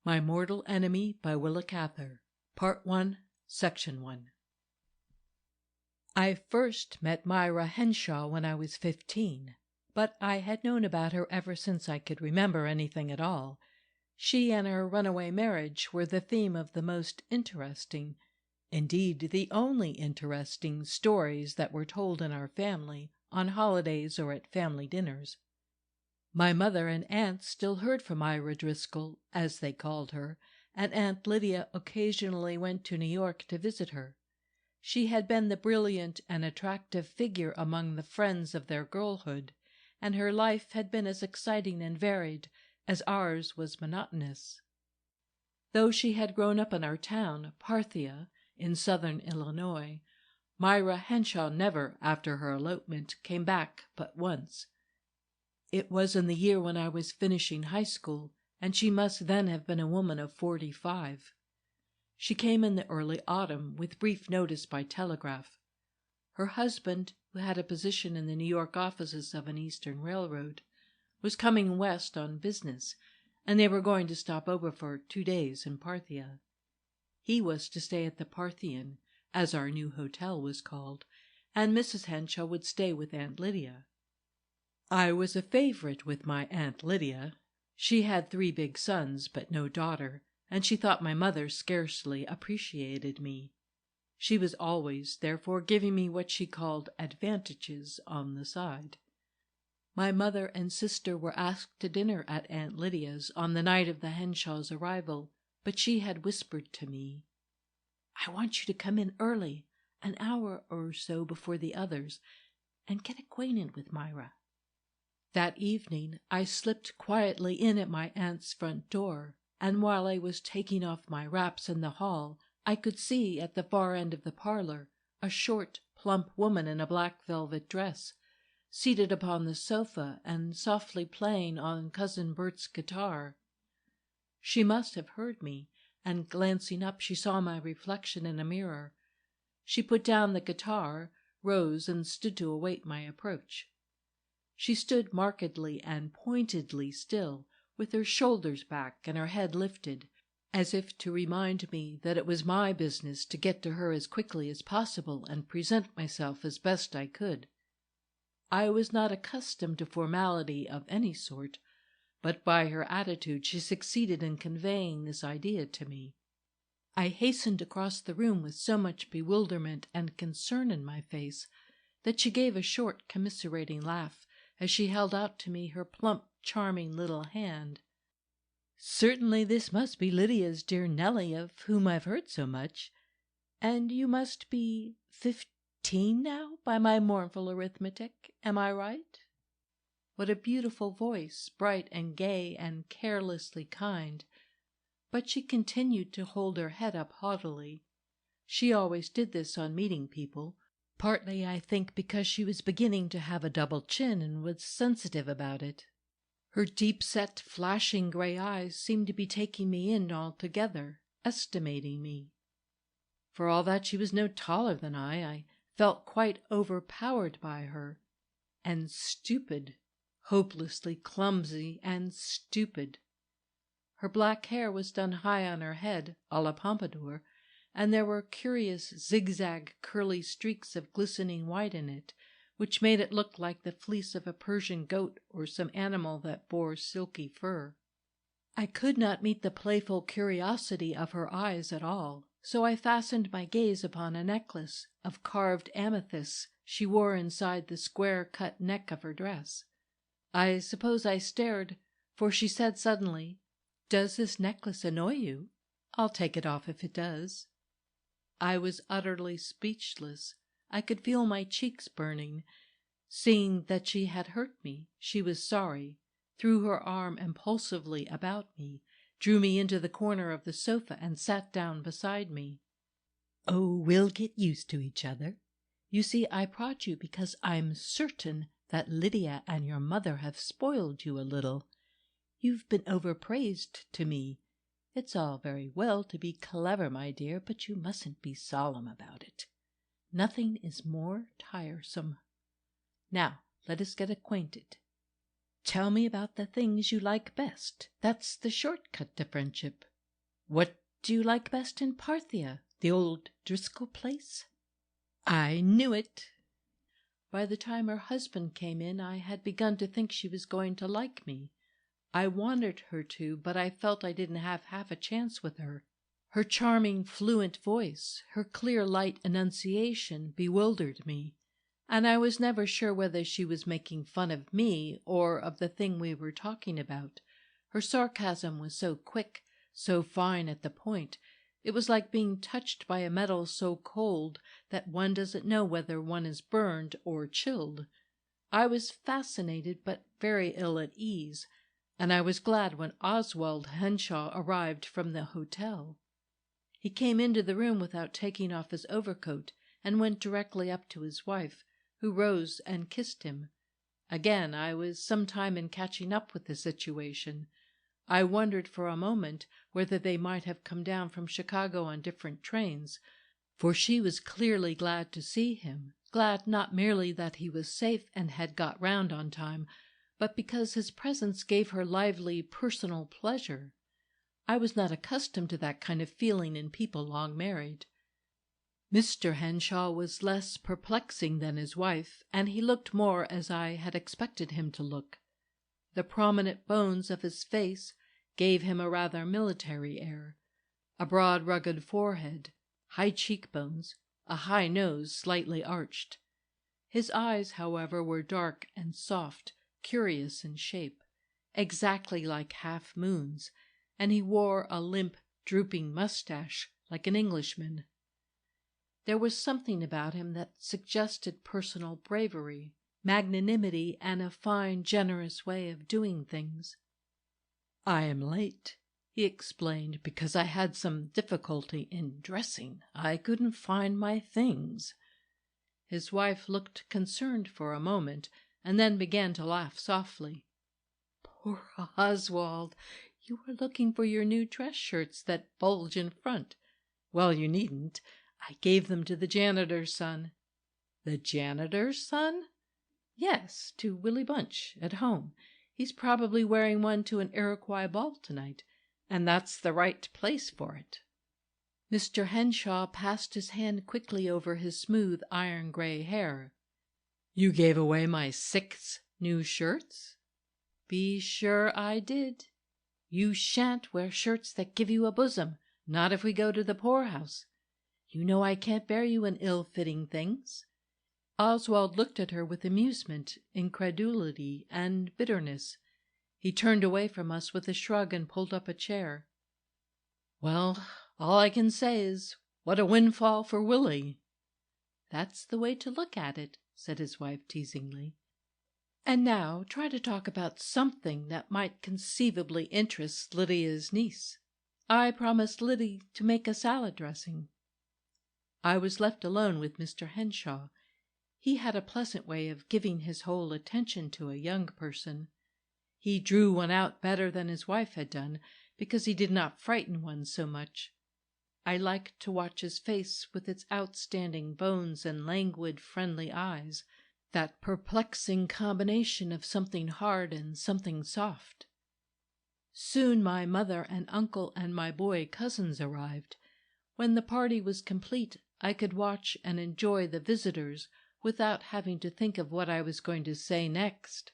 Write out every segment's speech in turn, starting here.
My Mortal Enemy by Willa Cather, Part 1, Section 1. I first met Myra Henshawe when I was 15, but I had known about her ever since I could remember anything at all. She and her runaway marriage were the theme of the most interesting, indeed the only interesting, stories that were told in our family on holidays or at family dinners. My mother and aunt still heard from Myra Driscoll, as they called her, and Aunt Lydia occasionally went to New York to visit her. She had been the brilliant and attractive figure among the friends of their girlhood, and her life had been as exciting and varied as ours was monotonous. Though she had grown up in our town, Parthia, in southern Illinois, Myra Henshawe never, after her elopement, came back but once. It was in the year when I was finishing high school, and she must then have been a woman of 45. She came in the early autumn, with brief notice by telegraph. Her husband, who had a position in the New York offices of an Eastern railroad, was coming west on business, and they were going to stop over for 2 days in Parthia. He was to stay at the Parthian, as our new hotel was called, and Mrs. Henshawe would stay with Aunt Lydia. I was a favorite with my Aunt Lydia. She had 3 big sons, but no daughter, and she thought my mother scarcely appreciated me. She was always, therefore, giving me what she called advantages on the side. My mother and sister were asked to dinner at Aunt Lydia's on the night of the Henshaws' arrival, but she had whispered to me, "I want you to come in early, an hour or so before the others, and get acquainted with Myra." That evening I slipped quietly in at my aunt's front door, and while I was taking off my wraps in the hall, I could see at the far end of the parlor a short, plump woman in a black velvet dress, seated upon the sofa and softly playing on Cousin Bert's guitar. She must have heard me, and glancing up she saw my reflection in a mirror. She put down the guitar, rose, and stood to await my approach. She stood markedly and pointedly still, with her shoulders back and her head lifted, as if to remind me that it was my business to get to her as quickly as possible and present myself as best I could. I was not accustomed to formality of any sort, but by her attitude she succeeded in conveying this idea to me. I hastened across the room with so much bewilderment and concern in my face that she gave a short commiserating laugh as she held out to me her plump, charming little hand. "Certainly this must be Lydia's dear Nellie, of whom I've heard so much. And you must be 15 now, by my mournful arithmetic. Am I right?" What a beautiful voice, bright and gay and carelessly kind. But she continued to hold her head up haughtily. She always did this on meeting people, partly, I think, because she was beginning to have a double chin and was sensitive about it. Her deep-set, flashing gray eyes seemed to be taking me in altogether, estimating me. For all that she was no taller than I felt quite overpowered by her, and stupid, hopelessly clumsy and stupid. Her black hair was done high on her head, à la pompadour, and there were curious zigzag curly streaks of glistening white in it, which made it look like the fleece of a Persian goat or some animal that bore silky fur. I could not meet the playful curiosity of her eyes at all, so I fastened my gaze upon a necklace of carved amethysts she wore inside the square-cut neck of her dress. I suppose I stared, for she said suddenly, "Does this necklace annoy you? I'll take it off if it does." I was utterly speechless. I could feel my cheeks burning. Seeing that she had hurt me, she was sorry, threw her arm impulsively about me, drew me into the corner of the sofa, and sat down beside me. "Oh, we'll get used to each other. You see, I brought you because I'm certain that Lydia and your mother have spoiled you a little. You've been overpraised to me. It's all very well to be clever, my dear, but you mustn't be solemn about it. Nothing is more tiresome. Now, let us get acquainted. Tell me about the things you like best. That's the short cut to friendship. What do you like best in Parthia, the old Driscoll place?" "I knew it." By the time her husband came in, I had begun to think she was going to like me. I wanted her to, but I felt I didn't have half a chance with her. Her charming, fluent voice, her clear, light enunciation bewildered me, and I was never sure whether she was making fun of me or of the thing we were talking about. Her sarcasm was so quick, so fine at the point. It was like being touched by a metal so cold that one doesn't know whether one is burned or chilled. I was fascinated but very ill at ease, and I was glad when Oswald Henshawe arrived from the hotel. He came into the room without taking off his overcoat and went directly up to his wife, who rose and kissed him. Again I was some time in catching up with the situation. I wondered for a moment whether they might have come down from Chicago on different trains, for she was clearly glad to see him, glad not merely that he was safe and had got round on time, but because his presence gave her lively personal pleasure. I was not accustomed to that kind of feeling in people long married. Mr. Henshawe was less perplexing than his wife, and he looked more as I had expected him to look. The prominent bones of his face gave him a rather military air, a broad, rugged forehead, high cheekbones, a high nose slightly arched. His eyes, however, were dark and soft, curious in shape, exactly like half-moons, and he wore a limp, drooping mustache like an Englishman. There was something about him that suggested personal bravery, magnanimity, and a fine, generous way of doing things. "I am late," he explained, "because I had some difficulty in dressing. I couldn't find my things." His wife looked concerned for a moment, and then began to laugh softly. "Poor Oswald, you were looking for your new dress shirts that bulge in front. Well, you needn't. I gave them to the janitor's son." "The janitor's son?" "Yes, to Willie Bunch at home. He's probably wearing one to an Iroquois ball tonight, and that's the right place for it." Mr. Henshawe passed his hand quickly over his smooth iron gray hair. "You gave away my 6 new shirts?" "Be sure I did. You shan't wear shirts that give you a bosom, not if we go to the poorhouse. You know I can't bear you in ill-fitting things." Oswald looked at her with amusement, incredulity, and bitterness. He turned away from us with a shrug and pulled up a chair. "Well, all I can say is, what a windfall for Willie." "That's the way to look at it," said his wife teasingly. "And now try to talk about something that might conceivably interest Lydia's niece. I promised Liddy to make a salad dressing." I was left alone with Mr. Henshawe. He had a pleasant way of giving his whole attention to a young person. He drew one out better than his wife had done, because he did not frighten one so much. I liked to watch his face with its outstanding bones and languid, friendly eyes, that perplexing combination of something hard and something soft. Soon my mother and uncle and my boy cousins arrived. When the party was complete, I could watch and enjoy the visitors without having to think of what I was going to say next.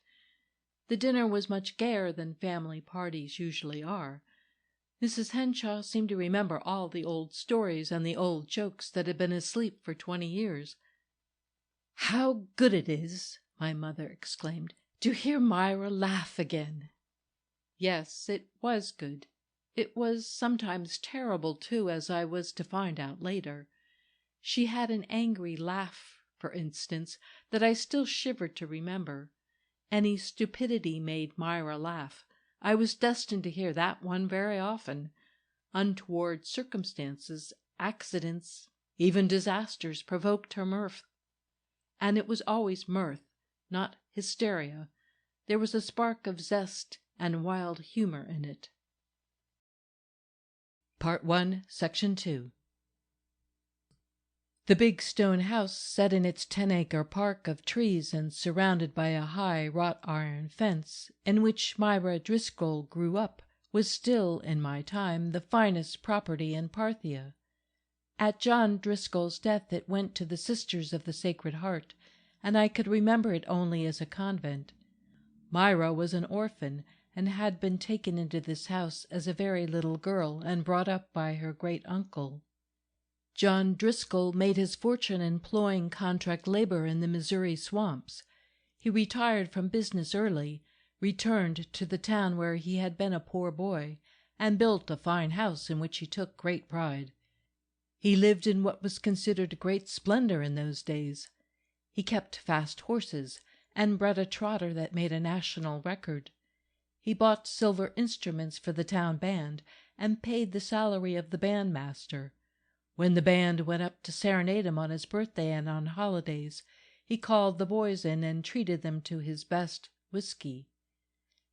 The dinner was much gayer than family parties usually are. Mrs. Henshawe seemed to remember all the old stories and the old jokes that had been asleep for 20 years. "How good it is," my mother exclaimed, "to hear Myra laugh again." Yes, it was good. It was sometimes terrible, too, as I was to find out later. She had an angry laugh, for instance, that I still shivered to remember. Any stupidity made Myra laugh. I was destined to hear that one very often. Untoward circumstances, accidents, even disasters provoked her mirth. And it was always mirth, not hysteria. There was a spark of zest and wild humor in it. Part 1, Section 2. The big stone house, set in its 10-acre park of trees and surrounded by a high wrought-iron fence, in which Myra Driscoll grew up, was still, in my time, the finest property in Parthia. At John Driscoll's death it went to the Sisters of the Sacred Heart, and I could remember it only as a convent. Myra was an orphan, and had been taken into this house as a very little girl and brought up by her great-uncle. John Driscoll made his fortune employing contract labor in the Missouri swamps. He retired from business early, returned to the town where he had been a poor boy, and built a fine house in which he took great pride. He lived in what was considered great splendor in those days. He kept fast horses, and bred a trotter that made a national record. He bought silver instruments for the town band, and paid the salary of the bandmaster. When the band went up to serenade him on his birthday and on holidays, he called the boys in and treated them to his best whiskey.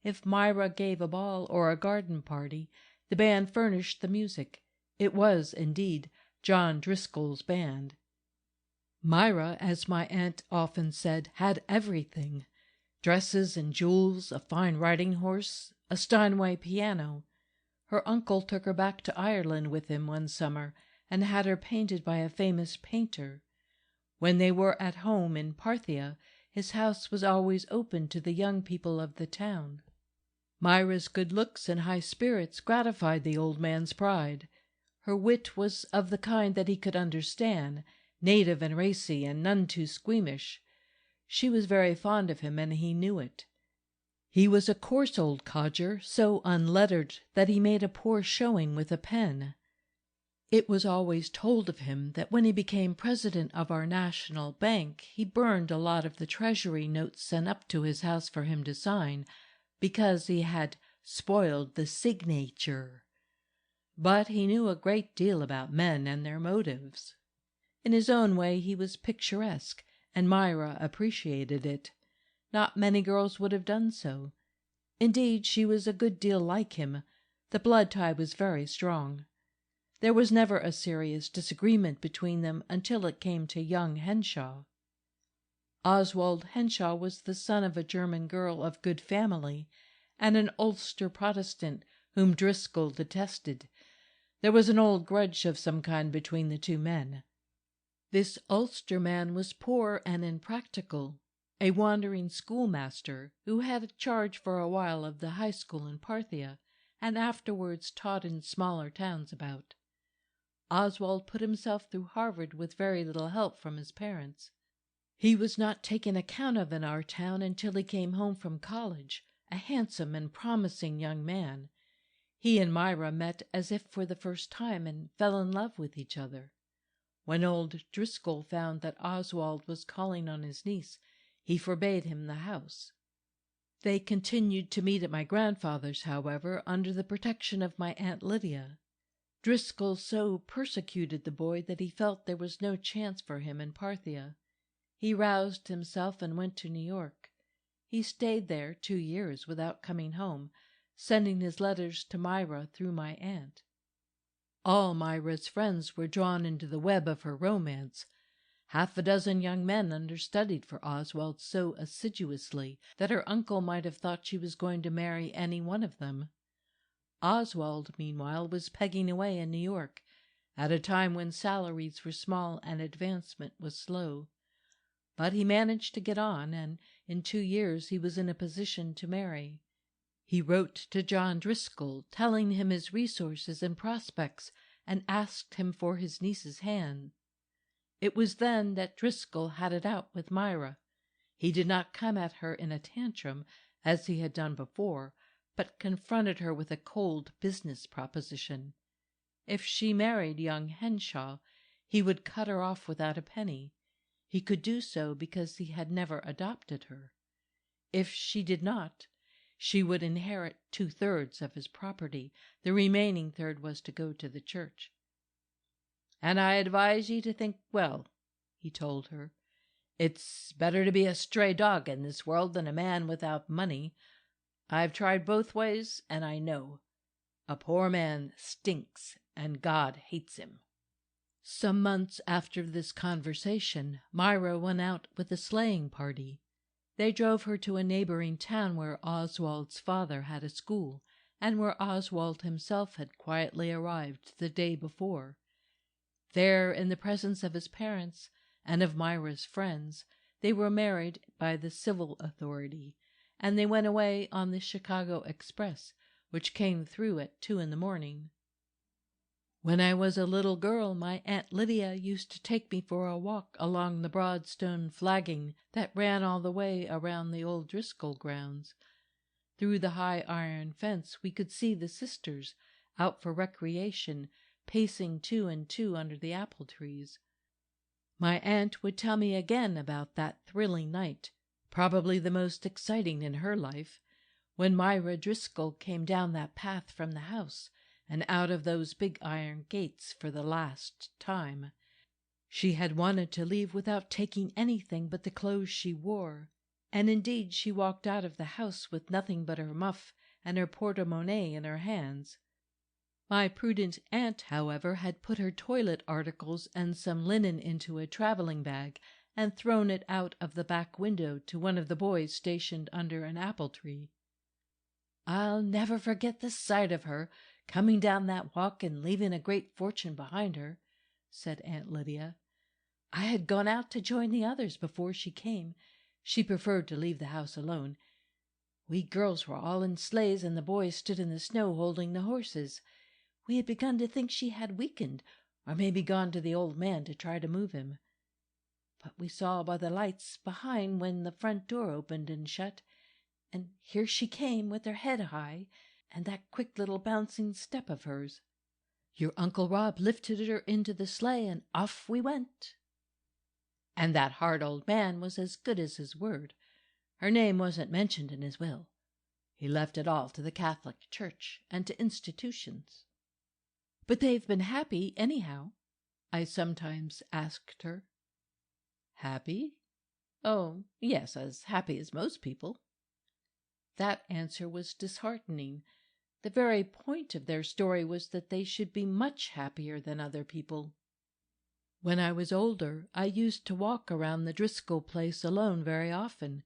If Myra gave a ball or a garden party, the band furnished the music. It was, indeed, John Driscoll's band. Myra, as my aunt often said, had everything: dresses and jewels, a fine riding horse, a Steinway piano. Her uncle took her back to Ireland with him one summer, and had her painted by a famous painter. When they were at home in Parthia, his house was always open to the young people of the town. Myra's good looks and high spirits gratified the old man's pride. Her wit was of the kind that he could understand, native and racy, and none too squeamish. She was very fond of him, and he knew it. He was a coarse old codger, so unlettered that he made a poor showing with a pen. It was always told of him that when he became president of our national bank, he burned a lot of the treasury notes sent up to his house for him to sign, because he had spoiled the signature. But he knew a great deal about men and their motives. In his own way he was picturesque, and Myra appreciated it. Not many girls would have done so. Indeed, she was a good deal like him. The blood tie was very strong. There was never a serious disagreement between them until it came to young Henshawe. Oswald Henshawe was the son of a German girl of good family, and an Ulster Protestant whom Driscoll detested. There was an old grudge of some kind between the two men. This Ulster man was poor and impractical, a wandering schoolmaster who had charge for a while of the high school in Parthia, and afterwards taught in smaller towns about. Oswald put himself through Harvard with very little help from his parents. He was not taken account of in our town until he came home from college, a handsome and promising young man. He and Myra met as if for the first time and fell in love with each other. When old Driscoll found that Oswald was calling on his niece, he forbade him the house. They continued to meet at my grandfather's, however, under the protection of my Aunt Lydia. Driscoll so persecuted the boy that he felt there was no chance for him in Parthia. He roused himself and went to New York. He stayed there 2 years without coming home, sending his letters to Myra through my aunt. All Myra's friends were drawn into the web of her romance. 6 young men understudied for Oswald so assiduously that her uncle might have thought she was going to marry any one of them. Oswald, meanwhile, was pegging away in New York, at a time when salaries were small and advancement was slow. But he managed to get on, and in 2 years he was in a position to marry. He wrote to John Driscoll, telling him his resources and prospects, and asked him for his niece's hand. It was then that Driscoll had it out with Myra. He did not come at her in a tantrum, as he had done before, but confronted her with a cold business proposition. If she married young Henshawe, he would cut her off without a penny. He could do so because he had never adopted her. If she did not, she would inherit 2/3 of his property. The remaining third was to go to the church. "And I advise ye to think well," he told her. "It's better to be a stray dog in this world than a man without money. I've tried both ways, and I know. A poor man stinks, and God hates him." Some months after this conversation, Myra went out with a sleighing party. They drove her to a neighboring town where Oswald's father had a school, and where Oswald himself had quietly arrived the day before. There, in the presence of his parents and of Myra's friends, they were married by the civil authority, and they went away on the Chicago Express, which came through at 2 in the morning. When I was a little girl, my Aunt Lydia used to take me for a walk along the broad stone flagging that ran all the way around the old Driscoll grounds. Through the high iron fence we could see the sisters, out for recreation, pacing 2 and 2 under the apple trees. My aunt would tell me again about that thrilling night, probably the most exciting in her life, when Myra Driscoll came down that path from the house and out of those big iron gates for the last time. She had wanted to leave without taking anything but the clothes she wore, and indeed she walked out of the house with nothing but her muff and her porte-monnaie in her hands. My prudent aunt, however, had put her toilet articles and some linen into a travelling bag and thrown it out of the back window to one of the boys stationed under an apple tree. I'll never forget the sight of her, coming down that walk and leaving a great fortune behind her, said Aunt Lydia. I had gone out to join the others before she came. She preferred to leave the house alone. We girls were all in sleighs, and the boys stood in the snow holding the horses. We had begun to think she had weakened, or maybe gone to the old man to try to move him. But we saw by the lights behind when the front door opened and shut, and here she came with her head high, and that quick little bouncing step of hers. Your Uncle Rob lifted her into the sleigh, and off we went. And that hard old man was as good as his word. Her name wasn't mentioned in his will. He left it all to the Catholic Church and to institutions. But they've been happy, anyhow, I sometimes asked her. Happy? Oh, yes, as happy as most people. That answer was disheartening. The very point of their story was that they should be much happier than other people. When I was older, I used to walk around the Driscoll place alone very often,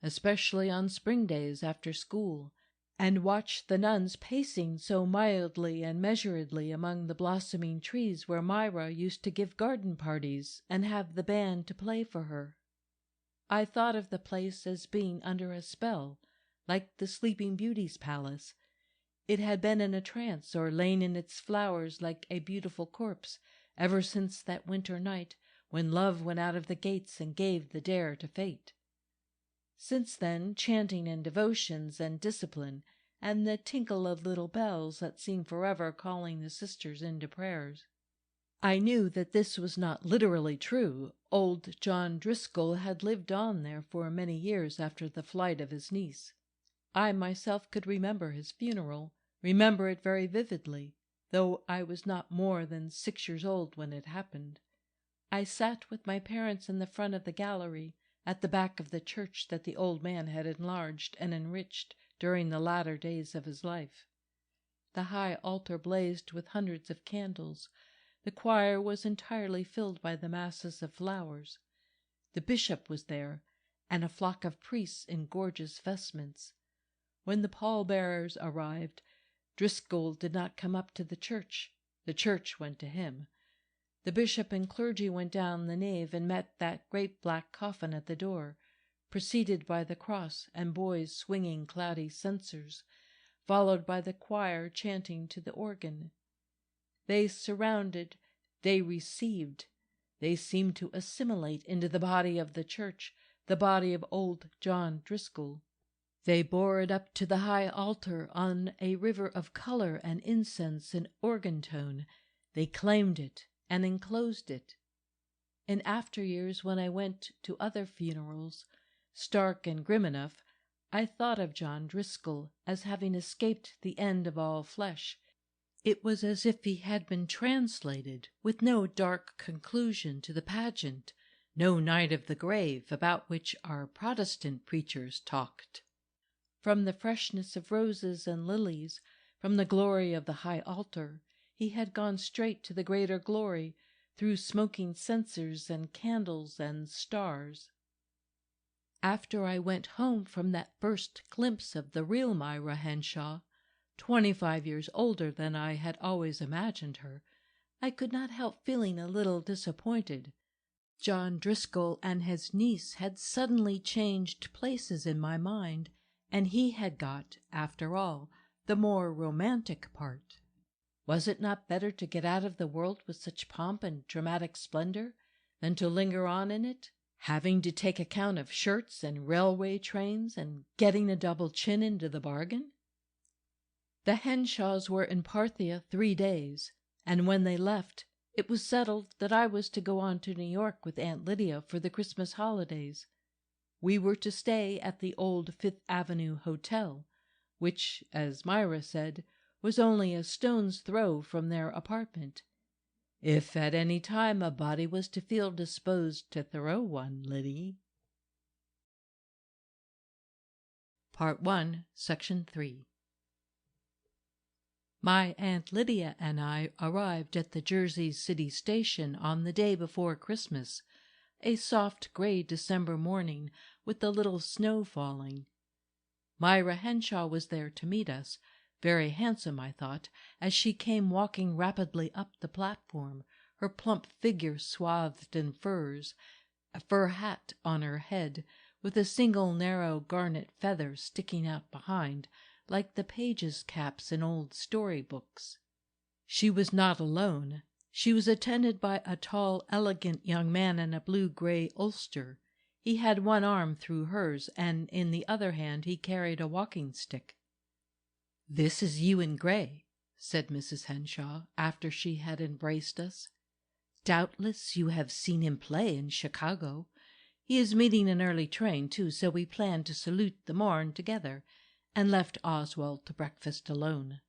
especially on spring days after school, and watch the nuns pacing so mildly and measuredly among the blossoming trees where Myra used to give garden parties and have the band to play for her. I thought of the place as being under a spell, like the Sleeping Beauty's palace. It had been in a trance or lain in its flowers like a beautiful corpse ever since that winter night when love went out of the gates and gave the dare to fate. Since then, chanting and devotions and discipline, and the tinkle of little bells that seemed forever calling the sisters into prayers. I knew that this was not literally true. Old John Driscoll had lived on there for many years after the flight of his niece. I myself could remember his funeral, remember it very vividly, though I was not more than 6 years old when it happened. I sat with my parents in the front of the gallery, at the back of the church that the old man had enlarged and enriched during the latter days of his life. The high altar blazed with hundreds of candles. The choir was entirely filled by the masses of flowers. The bishop was there, and a flock of priests in gorgeous vestments. When the pallbearers arrived, Driscoll did not come up to the church went to him. The bishop and clergy went down the nave and met that great black coffin at the door, preceded by the cross and boys swinging cloudy censers, followed by the choir chanting to the organ. They surrounded, they received, they seemed to assimilate into the body of the church, the body of old John Driscoll. They bore it up to the high altar on a river of color and incense and organ tone. They claimed it and enclosed it. In after years, when I went to other funerals, stark and grim enough, I thought of John Driscoll as having escaped the end of all flesh. It was as if he had been translated, with no dark conclusion to the pageant, no night of the grave about which our Protestant preachers talked. From the freshness of roses and lilies, from the glory of the high altar, he had gone straight to the greater glory through smoking censers and candles and stars. After I went home from that first glimpse of the real Myra Henshawe, 25 years older than I had always imagined her, I could not help feeling a little disappointed. John Driscoll and his niece had suddenly changed places in my mind, and he had got, after all, the more romantic part. Was it not better to get out of the world with such pomp and dramatic splendor than to linger on in it, having to take account of shirts and railway trains and getting a double chin into the bargain? The Henshaws were in Parthia 3 days, and when they left, it was settled that I was to go on to New York with Aunt Lydia for the Christmas holidays. We were to stay at the old Fifth Avenue Hotel, which, as Myra said, was only a stone's throw from their apartment. If at any time a body was to feel disposed to throw one, Liddy. Part 1, Section 3. My Aunt Lydia and I arrived at the Jersey City station on the day before Christmas, a soft gray December morning with a little snow falling. Myra Henshawe was there to meet us, very handsome, I thought, as she came walking rapidly up the platform, her plump figure swathed in furs, a fur hat on her head, with a single narrow garnet feather sticking out behind, like the pages' caps in old story-books. She was not alone. She was attended by a tall, elegant young man in a blue-gray ulster. He had one arm through hers, and in the other hand he carried a walking-stick. "This is Ewan Gray," said Mrs. Henshawe, after she had embraced us. "Doubtless you have seen him play in Chicago. He is meeting an early train, too, so we planned to salute the morn together, and left Oswald to breakfast alone."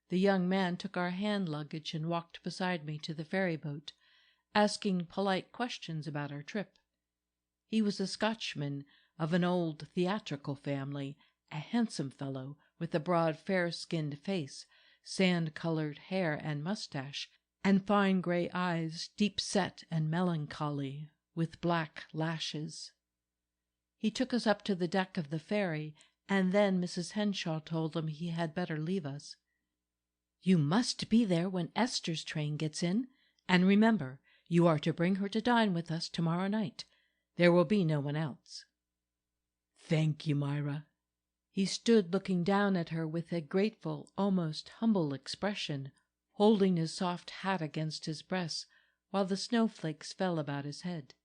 The young man took our hand luggage and walked beside me to the ferry boat, asking polite questions about our trip. He was a Scotchman of an old theatrical family, a handsome fellow with a broad fair-skinned face, sand-colored hair and mustache, and fine grey eyes, deep-set and melancholy, with black lashes. He took us up to the deck of the ferry, and then Mrs. Henshawe told him he had better leave us. "You must be there when Esther's train gets in, and remember, you are to bring her to dine with us tomorrow night. There will be no one else." "Thank you, Myra." He stood looking down at her with a grateful, almost humble expression, holding his soft hat against his breast while the snowflakes fell about his head.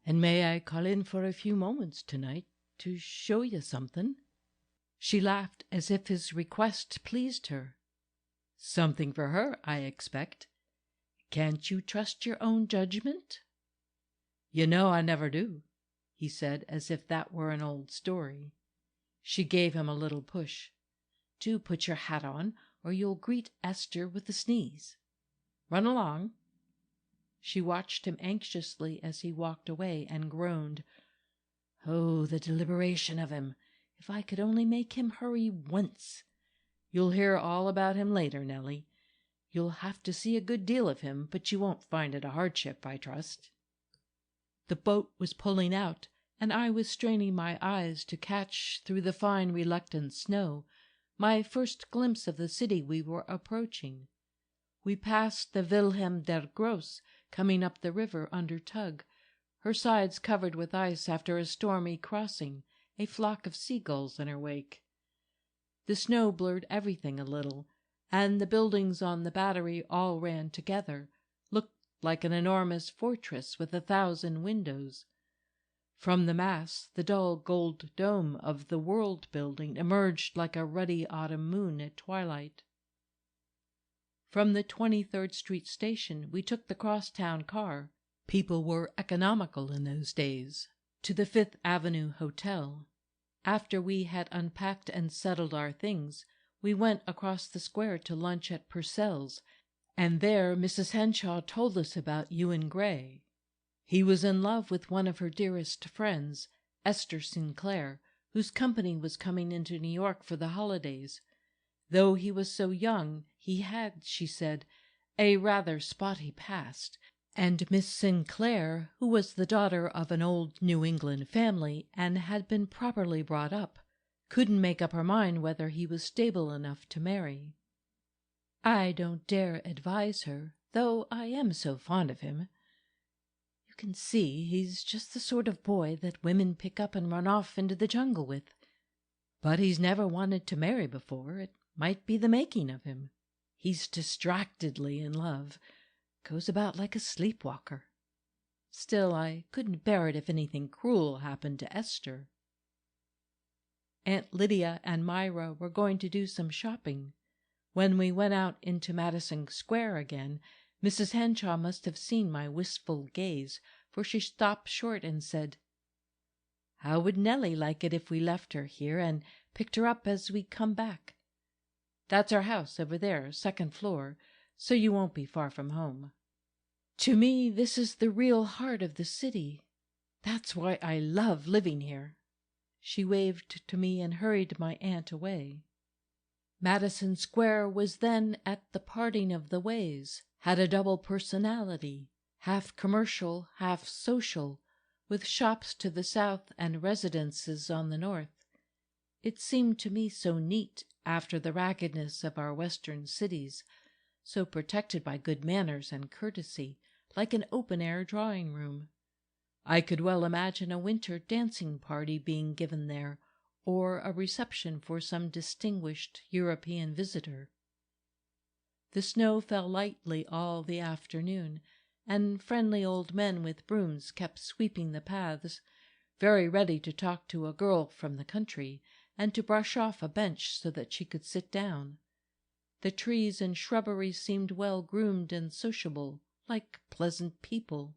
"And may I call in for a few moments tonight to show you something?" She laughed as if his request pleased her. "Something for her, I expect. Can't you trust your own judgment?" "You know I never do," he said, as if that were an old story. She gave him a little push. "Do put your hat on, or you'll greet Esther with the sneeze. Run along." She watched him anxiously as he walked away, and groaned, "Oh, the deliberation of him! If I could only make him hurry once! You'll hear all about him later, Nellie. You'll have to see a good deal of him, but you won't find it a hardship, I trust." The boat was pulling out, and I was straining my eyes to catch, through the fine, reluctant snow, my first glimpse of the city we were approaching. We passed the Wilhelm der Grosse, coming up the river under tug, her sides covered with ice after a stormy crossing, a flock of seagulls in her wake. The snow blurred everything a little, and the buildings on the battery all ran together, looked like an enormous fortress with 1,000 windows. From the mass, the dull gold dome of the World Building emerged like a ruddy autumn moon at twilight. From the 23rd Street station we took the crosstown car, people were economical in those days, to the Fifth Avenue Hotel. After we had unpacked and settled our things, we went across the square to lunch at Purcell's, and there Mrs. Henshawe told us about Ewan Gray. He was in love with one of her dearest friends, Esther Sinclair, whose company was coming into New York for the holidays. Though he was so young, he had, she said, a rather spotty past, and Miss Sinclair, who was the daughter of an old New England family and had been properly brought up, couldn't make up her mind whether he was stable enough to marry. I don't dare advise her, though I am so fond of him. You can see he's just the sort of boy that women pick up and run off into the jungle with. But he's never wanted to marry before. It might be the making of him. He's distractedly in love, goes about like a sleepwalker. Still, I couldn't bear it if anything cruel happened to Esther. Aunt Lydia and Myra were going to do some shopping. When we went out into Madison Square again, Mrs. Henshawe must have seen my wistful gaze, for she stopped short and said, "How would Nellie like it if we left her here and picked her up as we come back? That's our house over there, second floor, so you won't be far from home. To me, this is the real heart of the city. That's why I love living here." She waved to me and hurried my aunt away. Madison Square was then at the parting of the ways, had a double personality, half commercial, half social, with shops to the south and residences on the north. It seemed to me so neat after the raggedness of our western cities, so protected by good manners and courtesy, like an open-air drawing-room. I could well imagine a winter dancing party being given there, or a reception for some distinguished European visitor. The snow fell lightly all the afternoon, and friendly old men with brooms kept sweeping the paths, very ready to talk to a girl from the country, and to brush off a bench so that she could sit down. The trees and shrubbery seemed well groomed and sociable, like pleasant people.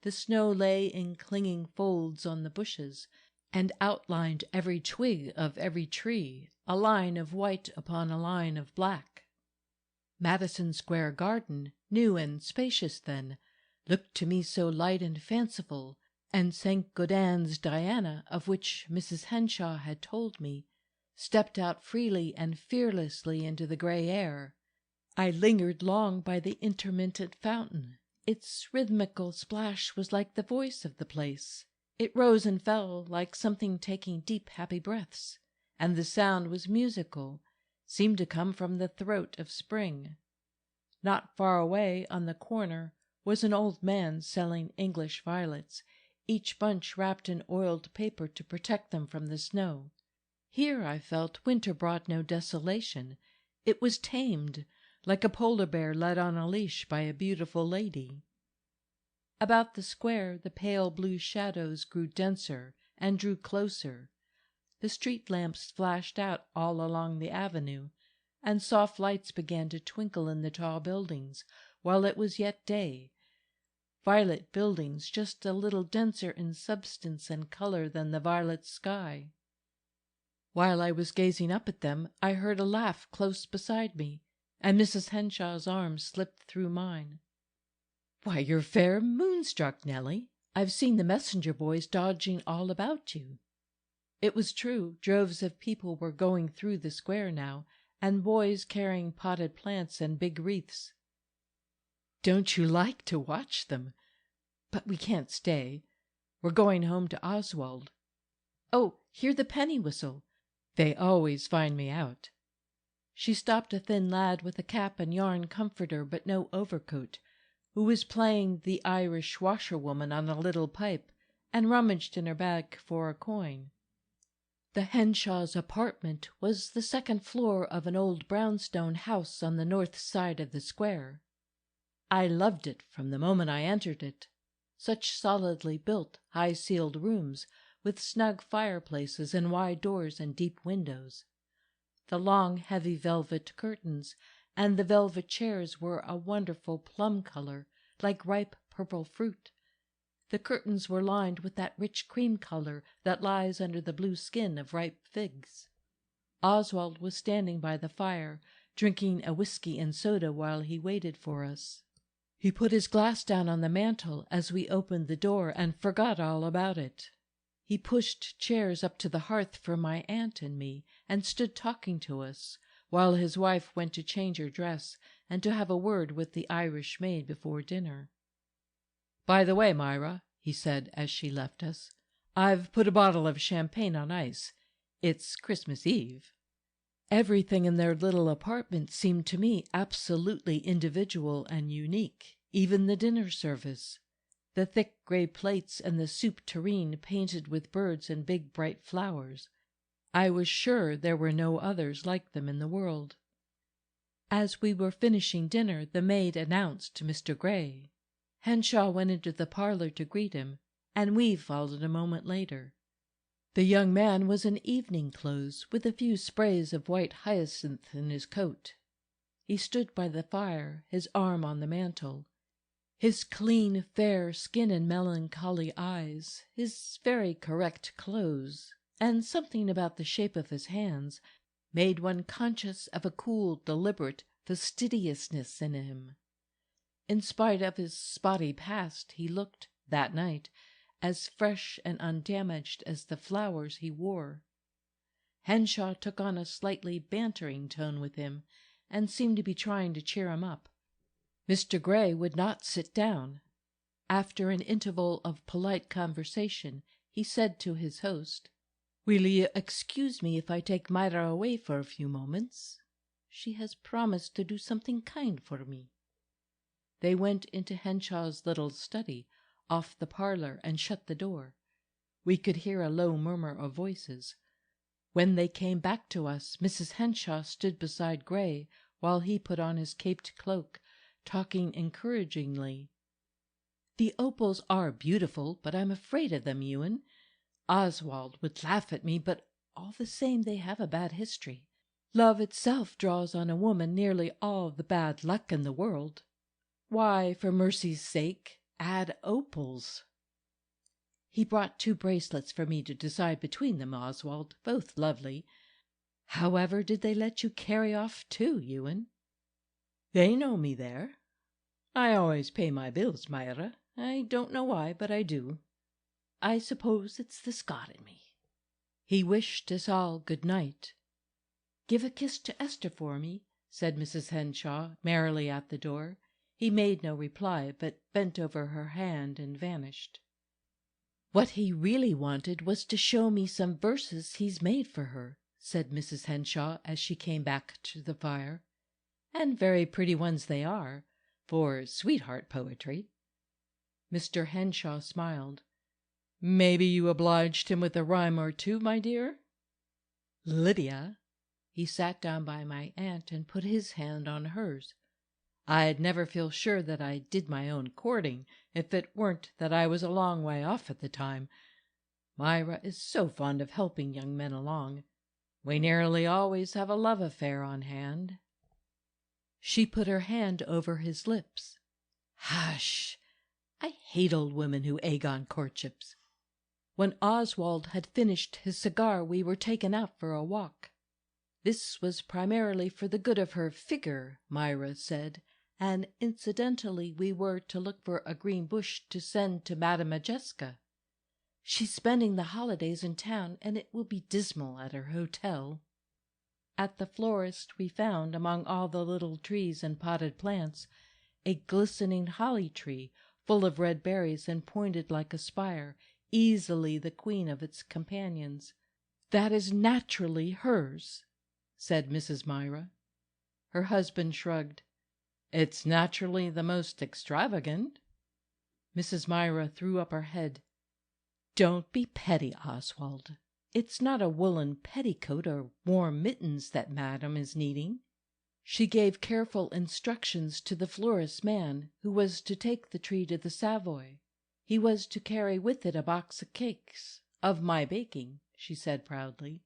The snow lay in clinging folds on the bushes, and outlined every twig of every tree, a line of white upon a line of black. Madison Square Garden, new and spacious then, looked to me so light and fanciful, and St. Gaudens's Diana, of which Mrs. Henshawe had told me, stepped out freely and fearlessly into the grey air. I lingered long by the intermittent fountain. Its rhythmical splash was like the voice of the place. It rose and fell like something taking deep, happy breaths, and the sound was musical, seemed to come from the throat of spring. Not far away, on the corner, was an old man selling English violets, each bunch wrapped in oiled paper to protect them from the snow. Here, I felt, winter brought no desolation. It was tamed, like a polar bear led on a leash by a beautiful lady. About the square the pale blue shadows grew denser and drew closer. The street lamps flashed out all along the avenue, and soft lights began to twinkle in the tall buildings, while it was yet day. Violet buildings just a little denser in substance and color than the violet sky. While I was gazing up at them, I heard a laugh close beside me, and Mrs. Henshawe's arm slipped through mine. "Why, you're fair moonstruck, Nellie. I've seen the messenger boys dodging all about you." It was true. Droves of people were going through the square now, and boys carrying potted plants and big wreaths. "Don't you like to watch them? But we can't stay. We're going home to Oswald. Oh, hear the penny whistle. They always find me out." She stopped a thin lad with a cap and yarn comforter but no overcoat, who was playing the Irish washerwoman on a little pipe, and rummaged in her bag for a coin. The Henshaw's apartment was the second floor of an old brownstone house on the north side of the square. I loved it from the moment I entered it. Such solidly built, high-ceiled rooms, with snug fireplaces and wide doors and deep windows. The long, heavy velvet curtains and the velvet chairs were a wonderful plum color, like ripe purple fruit. The curtains were lined with that rich cream color that lies under the blue skin of ripe figs. Oswald was standing by the fire, drinking a whiskey and soda while he waited for us. He put his glass down on the mantel as we opened the door and forgot all about it. He pushed chairs up to the hearth for my aunt and me, and stood talking to us, while his wife went to change her dress and to have a word with the Irish maid before dinner. "By the way, Myra," he said as she left us, "I've put a bottle of champagne on ice. It's Christmas Eve. Everything in their little apartment seemed to me absolutely individual and unique, even the dinner service. The thick gray plates and the soup tureen painted with birds and big bright flowers. I was sure there were no others like them in the world. As we were finishing dinner, the maid announced Mr. Gray. Henshawe went into the parlor to greet him, and we followed a moment later. The young man was in evening clothes, with a few sprays of white hyacinth in his coat. He stood by the fire, his arm on the mantel. His clean, fair skin and melancholy eyes, his very correct clothes, and something about the shape of his hands, made one conscious of a cool, deliberate fastidiousness in him. In spite of his spotty past, he looked, that night, as fresh and undamaged as the flowers he wore. Henshawe took on a slightly bantering tone with him, and seemed to be trying to cheer him up. Mr. Gray would not sit down. After an interval of polite conversation, he said to his host, "Will you excuse me if I take Myra away for a few moments? She has promised to do something kind for me." They went into Henshawe's little study, off the parlor, and shut the door. We could hear a low murmur of voices. When they came back to us, Mrs. Henshawe stood beside Gray while he put on his caped cloak, talking encouragingly. "The opals are beautiful, but I'm afraid of them, Ewan. Oswald would laugh at me, but all the same they have a bad history. Love itself draws on a woman nearly all the bad luck in the world. Why, for mercy's sake, add opals?" "He brought 2 bracelets for me to decide between them, Oswald, both lovely. However did they let you carry off 2, Ewan?" "They know me there. I always pay my bills, Myra. I don't know why, but I do. I suppose it's the Scot in me." He wished us all good night. "Give a kiss to Esther for me," said Mrs. Henshawe merrily at the door. He made no reply, but bent over her hand and vanished. "What he really wanted was to show me some verses he's made for her," said Mrs. Henshawe as she came back to the fire. "And very pretty ones they are, for sweetheart poetry." Mr. Henshawe smiled. "Maybe you obliged him with a rhyme or 2, my dear?" "Lydia." He sat down by my aunt and put his hand on hers. "I'd never feel sure that I did my own courting if it weren't that I was a long way off at the time. Myra is so fond of helping young men along. We nearly always have a love affair on hand." She put her hand over his lips. "Hush! I hate old women who egg on courtships." When Oswald had finished his cigar, we were taken out for a walk. This was primarily for the good of her figure, Myra said, and incidentally we were to look for a green bush to send to Madame Majeska. She's spending the holidays in town, and it will be dismal at her hotel. At the florist we found, among all the little trees and potted plants, a glistening holly tree, full of red berries and pointed like a spire, easily the queen of its companions. "That is naturally hers," said Mrs. Myra. Her husband shrugged. "It's naturally the most extravagant." Mrs. Myra threw up her head. "Don't be petty, Oswald. It's not a woolen petticoat or warm mittens that Madame is needing." She gave careful instructions to the florist's man, who was to take the tree to the Savoy. He was to carry with it a box of cakes, of my baking, she said proudly.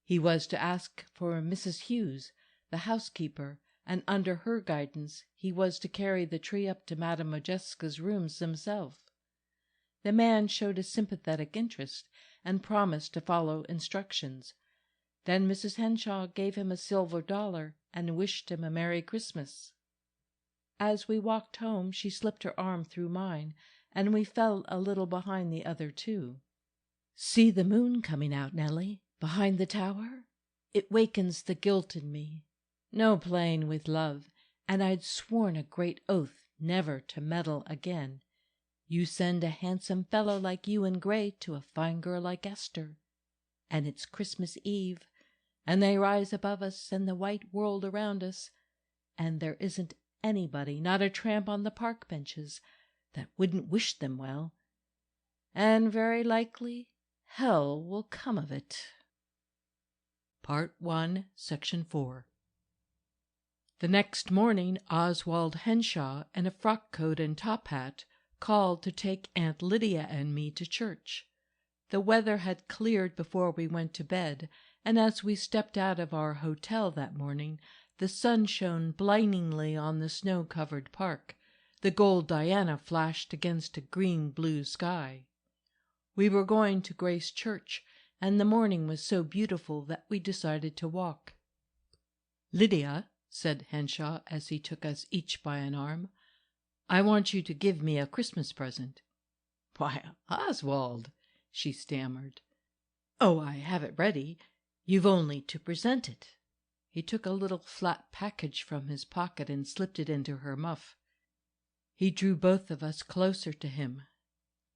He was to ask for Mrs. Hughes, the housekeeper, and under her guidance he was to carry the tree up to Madame Modjeska's rooms himself. The man showed a sympathetic interest and promised to follow instructions. Then Mrs. Henshawe gave him a silver dollar and wished him a Merry Christmas. As we walked home, she slipped her arm through mine, and we fell a little behind the other 2. "See the moon coming out, Nellie, behind the tower? It wakens the guilt in me. No playing with love, and I'd sworn a great oath never to meddle again. You send a handsome fellow like you in Gray to a fine girl like Esther. and it's Christmas Eve, and they rise above us and the white world around us, and there isn't anybody, not a tramp on the park benches, that wouldn't wish them well, and very likely hell will come of it. Part 1, Section 4. The next morning Oswald Henshawe, in a frock coat and top hat, called to take Aunt Lydia and me to church. The weather had cleared before we went to bed, and as we stepped out of our hotel that morning, the sun shone blindingly on the snow-covered park. The gold Diana flashed against a green-blue sky. We were going to Grace Church, and the morning was so beautiful that we decided to walk. "Lydia," said Henshawe as he took us each by an arm, "I want you to give me a Christmas present." "Why, Oswald," she stammered. "Oh, I have it ready. You've only to present it." He took a little flat package from his pocket and slipped it into her muff. He drew both of us closer to him.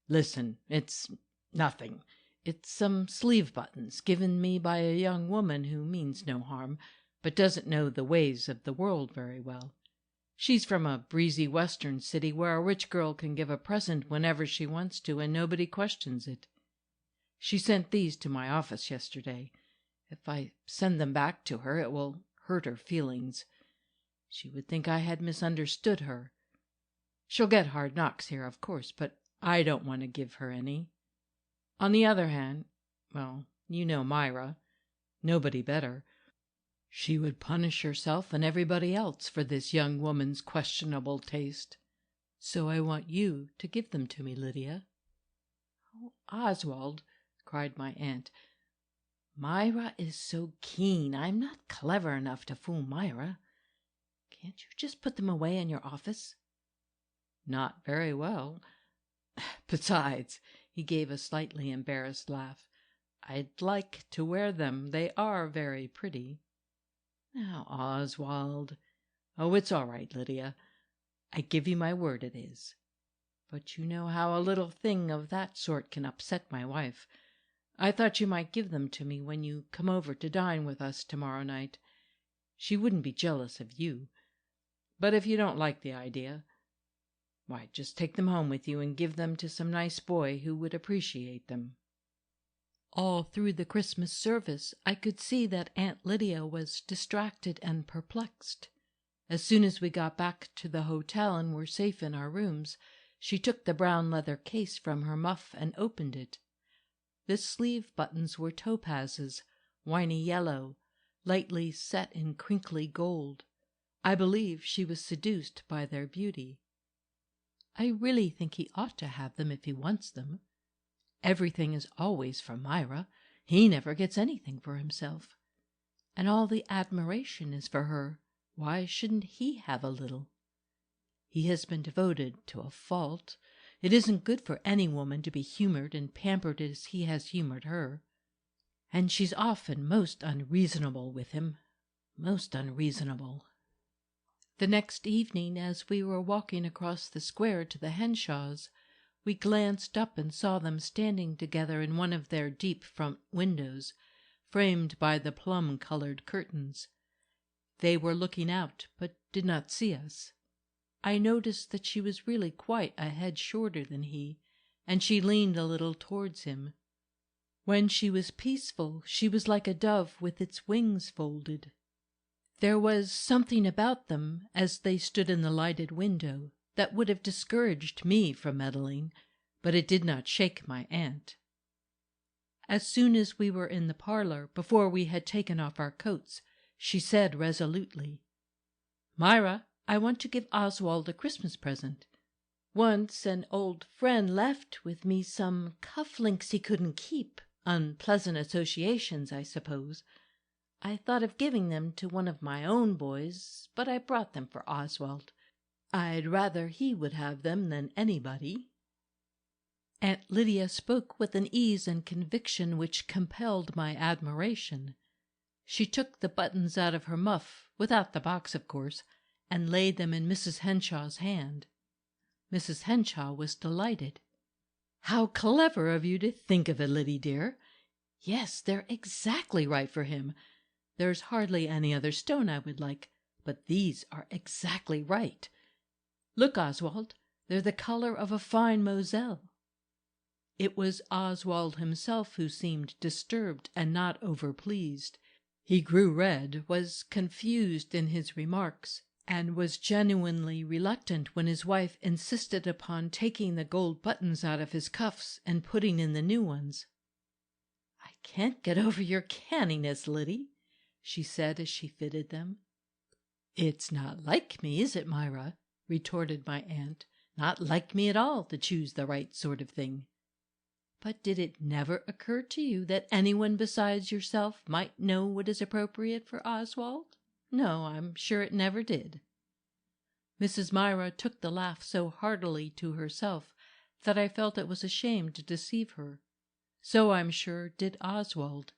"Listen, it's nothing. It's some sleeve buttons given me by a young woman who means no harm, but doesn't know the ways of the world very well. She's from a breezy Western city where a rich girl can give a present whenever she wants to and nobody questions it. She sent these to my office yesterday. If I send them back to her, it will hurt her feelings. She would think I had misunderstood her. She'll get hard knocks here, of course, but I don't want to give her any. On the other hand, well, you know Myra. Nobody better. She would punish herself and everybody else for this young woman's questionable taste. So I want you to give them to me, Lydia." "Oh, Oswald," cried my aunt, "Myra is so keen. I'm not clever enough to fool Myra. Can't you just put them away in your office?" "Not very well. Besides," he gave a slightly embarrassed laugh, "I'd like to wear them. They are very pretty." "Now, Oswald." "Oh, it's all right, Lydia. I give you my word it is. But you know how a little thing of that sort can upset my wife. I thought you might give them to me when you come over to dine with us tomorrow night. She wouldn't be jealous of you. But if you don't like the idea, why, just take them home with you and give them to some nice boy who would appreciate them." All through the Christmas service I could see that Aunt Lydia was distracted and perplexed. As soon as we got back to the hotel and were safe in our rooms, she took the brown leather case from her muff and opened it. The sleeve buttons were topazes, winey yellow, lightly set in crinkly gold. I believe she was seduced by their beauty. I really think he ought to have them if he wants them. Everything is always for Myra. He never gets anything for himself. And all the admiration is for her. Why shouldn't he have a little? He has been devoted to a fault. It isn't good for any woman to be humored and pampered as he has humored her. And she's often most unreasonable with him. Most unreasonable. The next evening, as we were walking across the square to the Henshaws, we glanced up and saw them standing together in one of their deep front windows, framed by the plum-colored curtains. They were looking out, but did not see us. I noticed that she was really quite a head shorter than he, and she leaned a little towards him. When she was peaceful, she was like a dove with its wings folded. There was something about them, as they stood in the lighted window, that would have discouraged me from meddling, but it did not shake my aunt. As soon as we were in the parlor, before we had taken off our coats, she said resolutely, "Myra, I want to give Oswald a Christmas present. Once an old friend left with me some cuff-links he couldn't keep. Unpleasant associations, I suppose. I thought of giving them to one of my own boys, but I brought them for Oswald. I'd rather he would have them than anybody." Aunt Lydia spoke with an ease and conviction which compelled my admiration. She took the buttons out of her muff, without the box, of course, and laid them in Mrs. Henshawe's hand. Mrs. Henshawe was delighted. "How clever of you to think of it, Liddy dear. Yes, they're exactly right for him. There's hardly any other stone I would like, but these are exactly right. Look, Oswald, they're the color of a fine Moselle." It was Oswald himself who seemed disturbed and not overpleased. He grew red, was confused in his remarks, and was genuinely reluctant when his wife insisted upon taking the gold buttons out of his cuffs and putting in the new ones. "I can't get over your canniness, Liddy," she said as she fitted them. "It's not like me, is it, Myra?" retorted my aunt. "Not like me at all to choose the right sort of thing." "But did it never occur to you that anyone besides yourself might know what is appropriate for Oswald?" "No, I'm sure it never did." Mrs. Myra took the laugh so heartily to herself that I felt it was a shame to deceive her. So, I'm sure, did Oswald.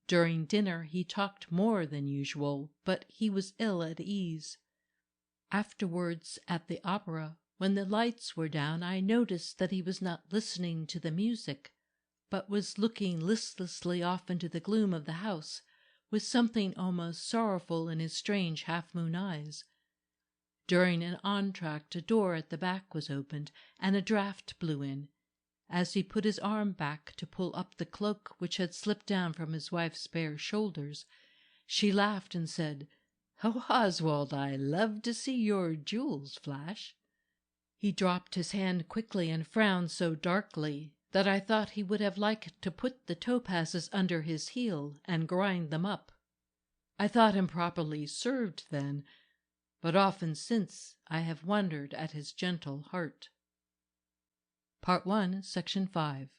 During dinner he talked more than usual, but he was ill at ease. Afterwards, at the opera, when the lights were down, I noticed that he was not listening to the music, but was looking listlessly off into the gloom of the house, with something almost sorrowful in his strange half-moon eyes. During an entr'acte, a door at the back was opened, and a draught blew in. As he put his arm back to pull up the cloak which had slipped down from his wife's bare shoulders, she laughed and said, "Oh, Oswald, I love to see your jewels flash." He dropped his hand quickly and frowned so darkly that I thought he would have liked to put the topazes under his heel and grind them up. I thought him properly served then, but often since I have wondered at his gentle heart. Part 1, Section 5.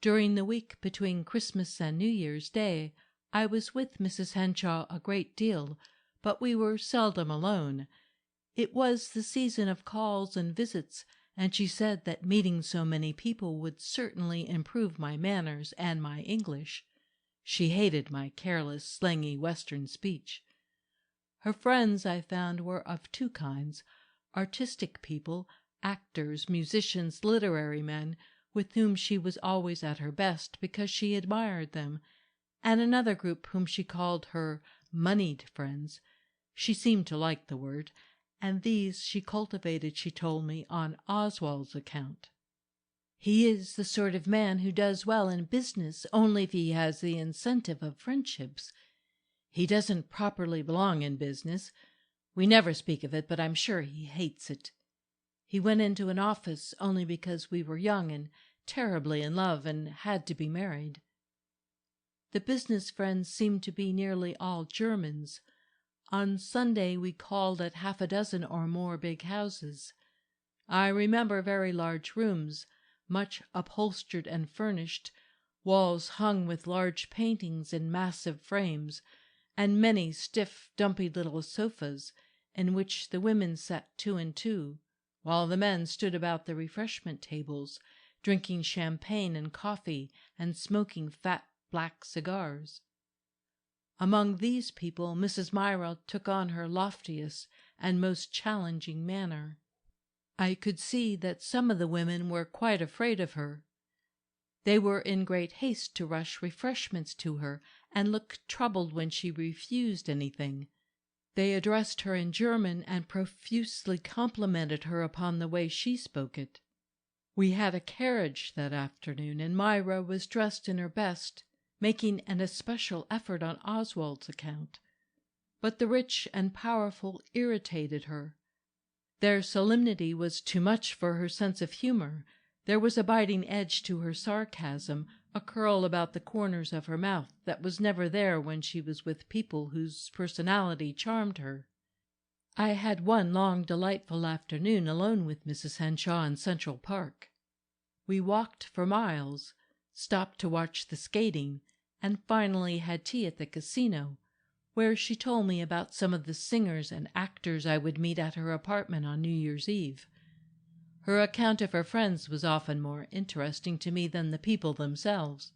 During the week between Christmas and New Year's Day, I was with Mrs. Henshawe a great deal, but we were seldom alone. It was the season of calls and visits, and she said that meeting so many people would certainly improve my manners and my English. She hated my careless, slangy Western speech. Her friends, I found, were of two kinds: artistic people, actors, musicians, literary men, with whom she was always at her best because she admired them, and another group whom she called her moneyed friends. She seemed to like the word, and these she cultivated, she told me, on Oswald's account. "He is the sort of man who does well in business only if he has the incentive of friendships. He doesn't properly belong in business. We never speak of it, but I'm sure he hates it. He went into an office only because we were young and terribly in love and had to be married." The business friends seemed to be nearly all Germans. On Sunday we called at half a dozen or more big houses. I remember very large rooms, much upholstered and furnished, walls hung with large paintings in massive frames, and many stiff, dumpy little sofas, in which the women sat 2 and 2, while the men stood about the refreshment tables, drinking champagne and coffee and smoking fat black cigars. Among these people Mrs. Myra took on her loftiest and most challenging manner. I could see that some of the women were quite afraid of her. They were in great haste to rush refreshments to her, and looked troubled when she refused anything. They addressed her in German and profusely complimented her upon the way she spoke it. We had a carriage that afternoon, and Myra was dressed in her best, making an especial effort on Oswald's account. But the rich and powerful irritated her. Their solemnity was too much for her sense of humor. There was a biting edge to her sarcasm, a curl about the corners of her mouth that was never there when she was with people whose personality charmed her. I had one long, delightful afternoon alone with Mrs. Henshawe in Central Park. We walked for miles, stopped to watch the skating, and finally had tea at the casino, where she told me about some of the singers and actors I would meet at her apartment on New Year's Eve. Her account of her friends was often more interesting to me than the people themselves.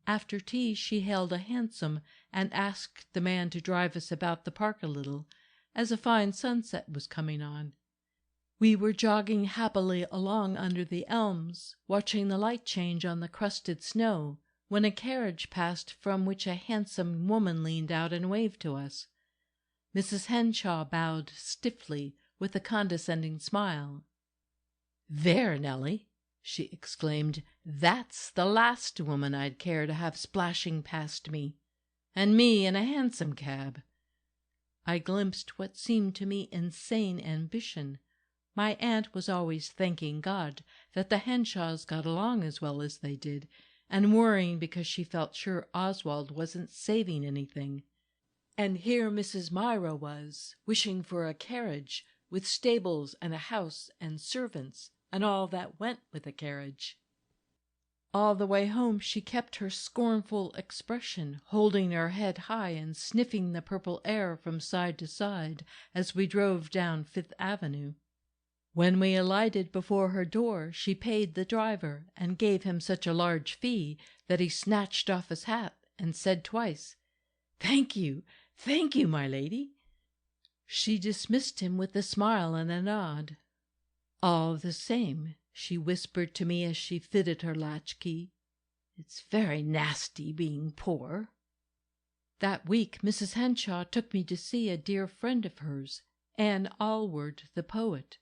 After tea she hailed a hansom and asked the man to drive us about the park a little, as a fine sunset was coming on. We were jogging happily along under the elms, watching the light change on the crusted snow, when a carriage passed from which a handsome woman leaned out and waved to us. Mrs. Henshawe bowed stiffly with a condescending smile. "There, Nellie," she exclaimed, "that's the last woman I'd care to have splashing past me, and me in a hansom cab." I glimpsed what seemed to me insane ambition. My aunt was always thanking God that the Henshaws got along as well as they did, and worrying because she felt sure Oswald wasn't saving anything. And here Mrs. Myra was, wishing for a carriage, with stables and a house and servants, and all that went with a carriage. All the way home she kept her scornful expression, holding her head high and sniffing the purple air from side to side as we drove down Fifth Avenue. When we alighted before her door, she paid the driver and gave him such a large fee that he snatched off his hat and said twice, thank you, my lady." She dismissed him with a smile and a nod. "All the same," she whispered to me as she fitted her latchkey, "it's very nasty being poor." That week Mrs. Henshawe took me to see a dear friend of hers, Anne Allward, the poet.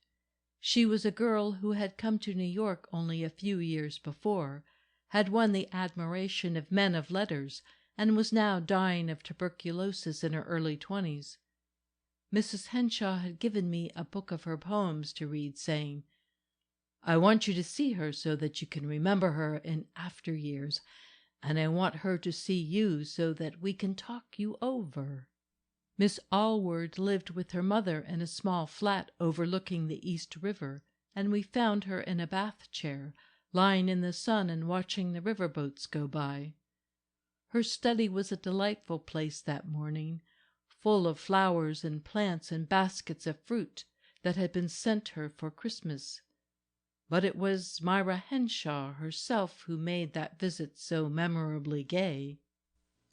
She was a girl who had come to New York only a few years before, had won the admiration of men of letters, and was now dying of tuberculosis in her early 20s. Mrs. Henshawe had given me a book of her poems to read, saying, "I want you to see her so that you can remember her in after years, and I want her to see you so that we can talk you over." Miss Allward lived with her mother in a small flat overlooking the East River, and we found her in a bath chair, lying in the sun and watching the river boats go by. Her study was a delightful place that morning, full of flowers and plants and baskets of fruit that had been sent her for Christmas. But it was Myra Henshawe herself who made that visit so memorably gay.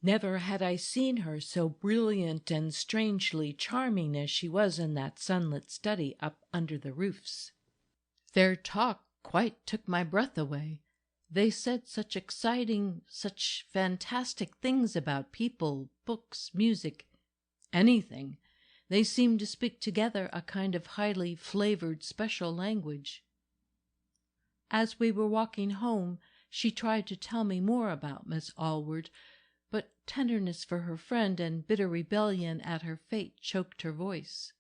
Never had I seen her so brilliant and strangely charming as she was in that sunlit study up under the roofs. Their talk quite took my breath away. They said such exciting, such fantastic things about people, books, music, anything. They seemed to speak together a kind of highly flavored special language. As we were walking home, she tried to tell me more about Miss Allward, but tenderness for her friend and bitter rebellion at her fate choked her voice.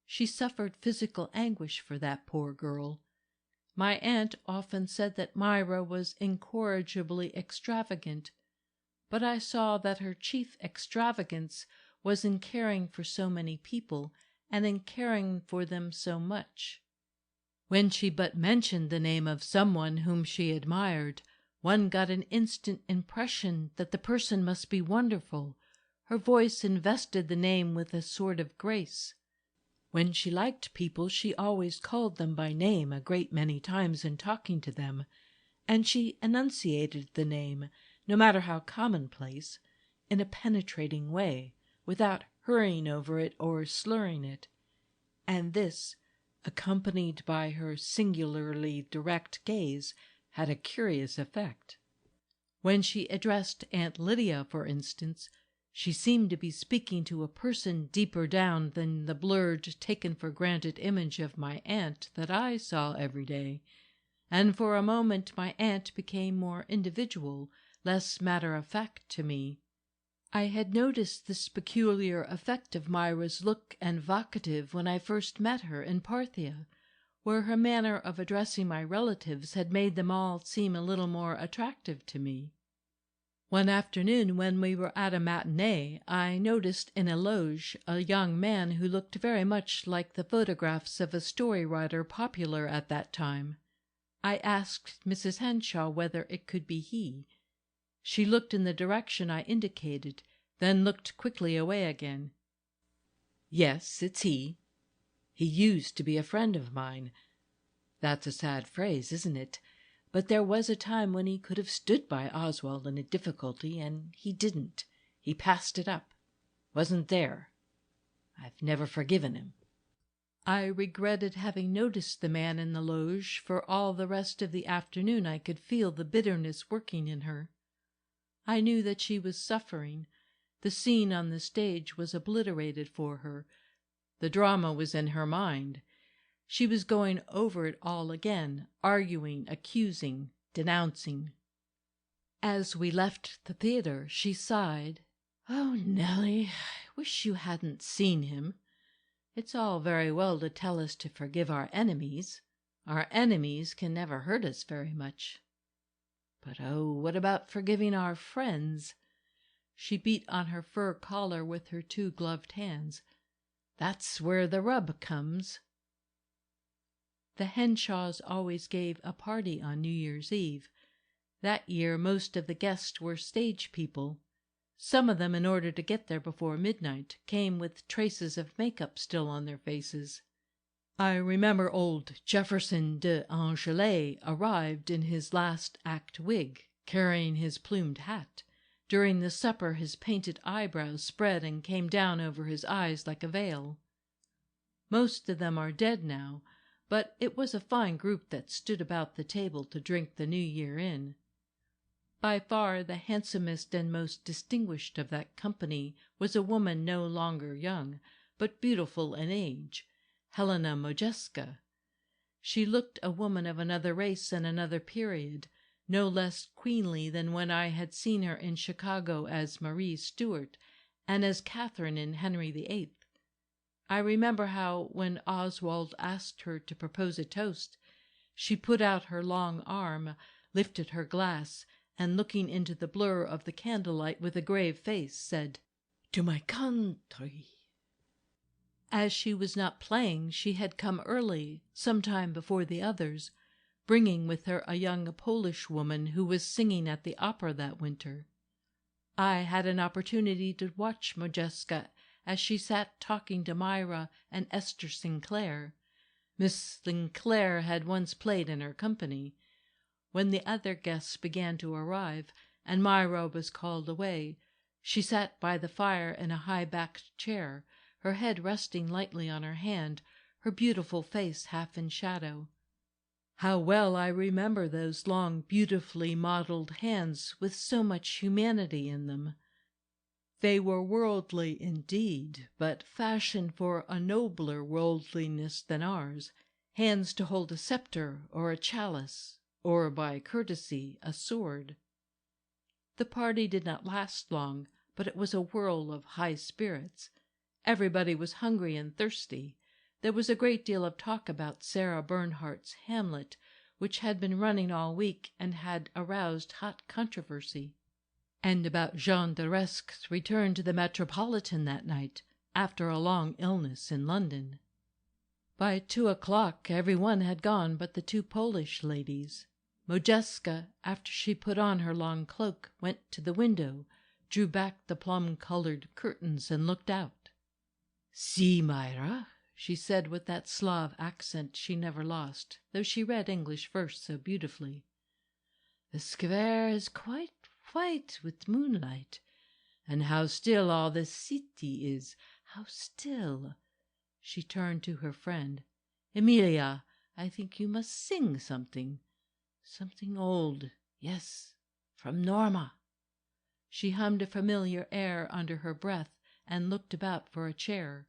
She suffered physical anguish for that poor girl. My aunt often said that Myra was incorrigibly extravagant, but I saw that her chief extravagance was in caring for so many people and in caring for them so much. When she but mentioned the name of someone whom she admired, one got an instant impression that the person must be wonderful. Her voice invested the name with a sort of grace. When she liked people, she always called them by name a great many times in talking to them, and she enunciated the name, no matter how commonplace, in a penetrating way, without hurrying over it or slurring it. And this, accompanied by her singularly direct gaze, had a curious effect. When she addressed Aunt Lydia, for instance, she seemed to be speaking to a person deeper down than the blurred, taken-for-granted image of my aunt that I saw every day, and for a moment my aunt became more individual, less matter-of-fact to me. I had noticed this peculiar effect of Myra's look and vocative when I first met her in Parthia, where her manner of addressing my relatives had made them all seem a little more attractive to me. One afternoon when we were at a matinee, I noticed in a loge a young man who looked very much like the photographs of a story writer popular at that time. I asked Mrs. Henshawe whether it could be he. She looked in the direction I indicated, then looked quickly away again. "Yes, it's he. He used to be a friend of mine. That's a sad phrase, isn't it? But there was a time when he could have stood by Oswald in a difficulty, and he didn't. He passed it up. Wasn't there. I've never forgiven him." I regretted having noticed the man in the loge, for all the rest of the afternoon I could feel the bitterness working in her. I knew that she was suffering. The scene on the stage was obliterated for her. The drama was in her mind. She was going over it all again, arguing, accusing, denouncing. As we left the theater, she sighed. "Oh, Nellie, I wish you hadn't seen him. It's all very well to tell us to forgive our enemies. Our enemies can never hurt us very much. But oh, what about forgiving our friends?" She beat on her fur collar with her two gloved hands. "That's where the rub comes." The Henshaws always gave a party on New Year's Eve. That year most of the guests were stage people. Some of them, in order to get there before midnight, came with traces of makeup still on their faces. I remember old Jefferson de Angelet arrived in his last act wig, carrying his plumed hat. During the supper his painted eyebrows spread and came down over his eyes like a veil. Most of them are dead now, but it was a fine group that stood about the table to drink the New Year in. By far the handsomest and most distinguished of that company was a woman no longer young, but beautiful in age, Helena Modjeska. She looked a woman of another race and another period, no less queenly than when I had seen her in Chicago as Marie Stuart and as Catherine in Henry VIII. I remember how, when Oswald asked her to propose a toast, she put out her long arm, lifted her glass, and looking into the blur of the candlelight with a grave face, said, "To my country." As she was not playing, she had come early, some time before the others, bringing with her a young Polish woman who was singing at the opera that winter. I had an opportunity to watch Modjeska as she sat talking to Myra and Esther Sinclair. Miss Sinclair had once played in her company. When the other guests began to arrive, and Myra was called away, she sat by the fire in a high-backed chair, her head resting lightly on her hand, her beautiful face half in shadow. How well I remember those long, beautifully modelled hands with so much humanity in them. They were worldly indeed, but fashioned for a nobler worldliness than ours, hands to hold a sceptre or a chalice, or, by courtesy, a sword. The party did not last long, but it was a whirl of high spirits. Everybody was hungry and thirsty. There was a great deal of talk about Sarah Bernhardt's Hamlet, which had been running all week and had aroused hot controversy, and about Jean de Resque's return to the Metropolitan that night, after a long illness in London. By 2:00 every one had gone but the two Polish ladies. Modjeska, after she put on her long cloak, went to the window, drew back the plum-colored curtains, and looked out. "See, Myra," she said with that Slav accent she never lost, though she read English verse so beautifully. "The square is quite white with moonlight, and how still all the city is, how still." She turned to her friend. "Emilia, I think you must sing something. Something old, yes, from Norma." She hummed a familiar air under her breath and looked about for a chair.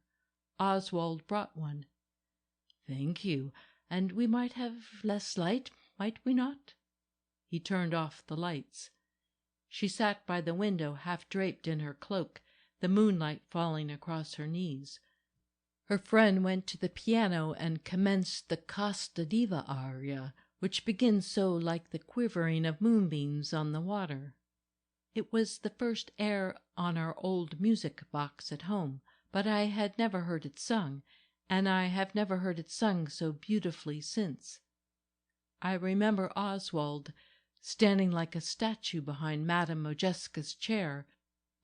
Oswald brought one. "Thank you, and we might have less light, might we not?" He turned off the lights. She sat by the window, half draped in her cloak, the moonlight falling across her knees. Her friend went to the piano and commenced the Casta Diva aria, which begins so like the quivering of moonbeams on the water. It was the first air on our old music box at home, but I had never heard it sung, and I have never heard it sung so beautifully since. I remember Oswald standing like a statue behind Madame Modjeska's chair,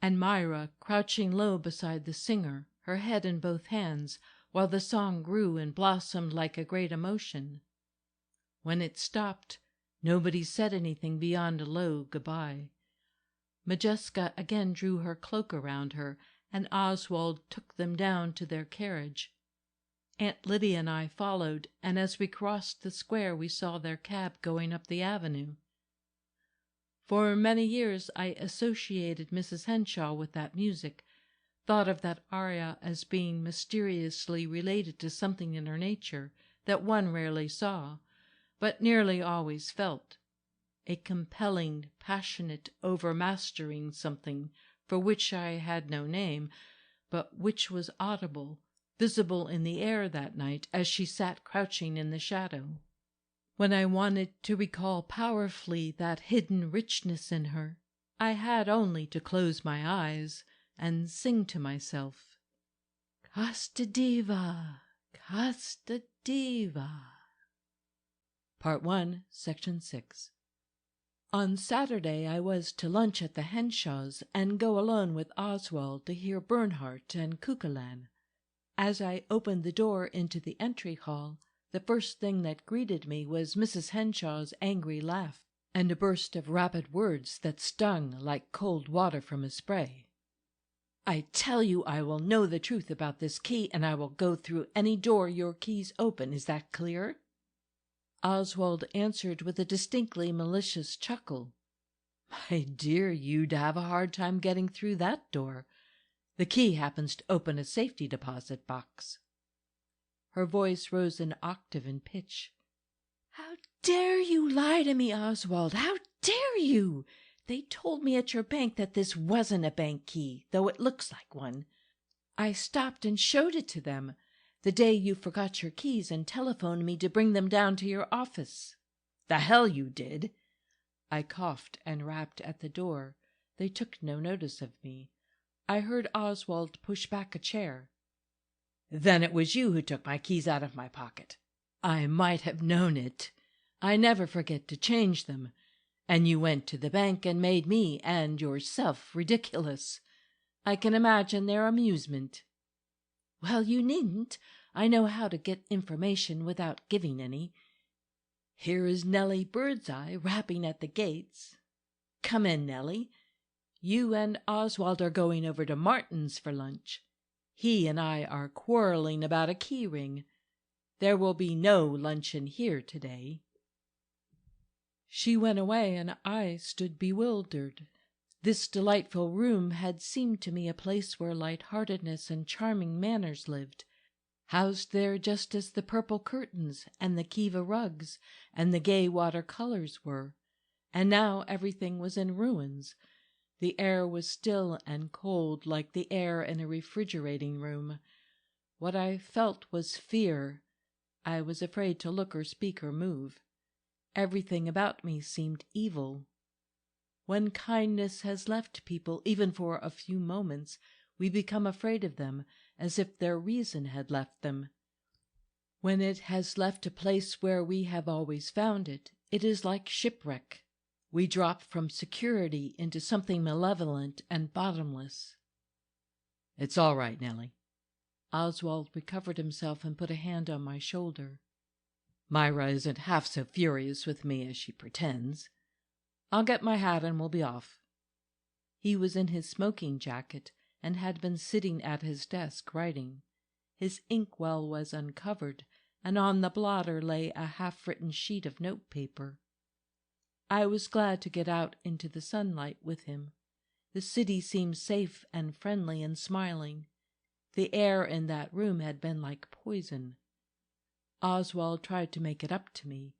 and Myra crouching low beside the singer, her head in both hands, while the song grew and blossomed like a great emotion. When it stopped, nobody said anything beyond a low goodbye. Modjeska again drew her cloak around her, and Oswald took them down to their carriage. Aunt Lydia and I followed, and as we crossed the square we saw their cab going up the avenue. For many years I associated Mrs. Henshawe with that music, thought of that aria as being mysteriously related to something in her nature that one rarely saw, but nearly always felt, a compelling, passionate, overmastering something for which I had no name, but which was audible, visible in the air that night as she sat crouching in the shadow. When I wanted to recall powerfully that hidden richness in her, I had only to close my eyes and sing to myself, "Casta diva, casta diva." Part 1, Section 6. On Saturday I was to lunch at the Henshawes and go alone with Oswald to hear Bernhardt and Cuchulain. As I opened the door into the entry hall, the first thing that greeted me was Mrs. Henshawe's angry laugh and a burst of rapid words that stung like cold water from a spray. "I tell you I will know the truth about this key, and I will go through any door your keys open. Is that clear?" Oswald answered with a distinctly malicious chuckle. "My dear, you'd have a hard time getting through that door. The key happens to open a safety deposit box." Her voice rose an octave in pitch. "How dare you lie to me, Oswald? How dare you? They told me at your bank that this wasn't a bank key, though it looks like one. I stopped and showed it to them the day you forgot your keys and telephoned me to bring them down to your office." "The hell you did!" I coughed and rapped at the door. They took no notice of me. I heard Oswald push back a chair. "Then it was you who took my keys out of my pocket." "I might have known it. I never forget to change them. And you went to the bank and made me and yourself ridiculous. I can imagine their amusement." "Well, you needn't. I know how to get information without giving any. Here is Nellie Birdseye rapping at the gates. Come in, Nellie. You and Oswald are going over to Martin's for lunch. He and I are quarreling about a key ring. There will be no luncheon here today." She went away, and I stood bewildered. This delightful room had seemed to me a place where light-heartedness and charming manners lived, housed there just as the purple curtains and the Kiva rugs and the gay water-colors were, and now everything was in ruins. The air was still and cold like the air in a refrigerating room. What I felt was fear. I was afraid to look or speak or move. Everything about me seemed evil. When kindness has left people, even for a few moments, we become afraid of them, as if their reason had left them. When it has left a place where we have always found it, it is like shipwreck. We drop from security into something malevolent and bottomless. "It's all right, Nellie." Oswald recovered himself and put a hand on my shoulder. "Myra isn't half so furious with me as she pretends. I'll get my hat and we'll be off." He was in his smoking jacket and had been sitting at his desk writing. His inkwell was uncovered, and on the blotter lay a half-written sheet of notepaper. I was glad to get out into the sunlight with him. The city seemed safe and friendly and smiling. The air in that room had been like poison. Oswald tried to make it up to me.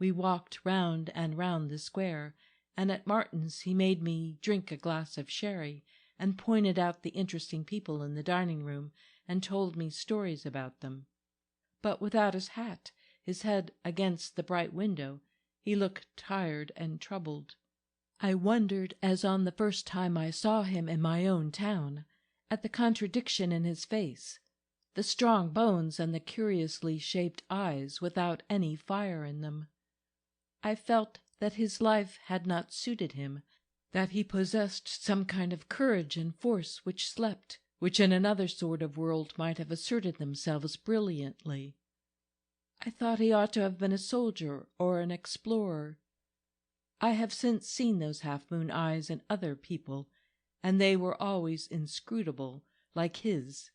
We walked round and round the square, and at Martin's he made me drink a glass of sherry, and pointed out the interesting people in the dining-room, and told me stories about them. But without his hat, his head against the bright window, he looked tired and troubled. I wondered, as on the first time I saw him in my own town, at the contradiction in his face, the strong bones and the curiously shaped eyes without any fire in them. I felt that his life had not suited him, that he possessed some kind of courage and force which slept, which in another sort of world might have asserted themselves brilliantly. I thought he ought to have been a soldier or an explorer. I have since seen those half-moon eyes in other people, and they were always inscrutable, like his.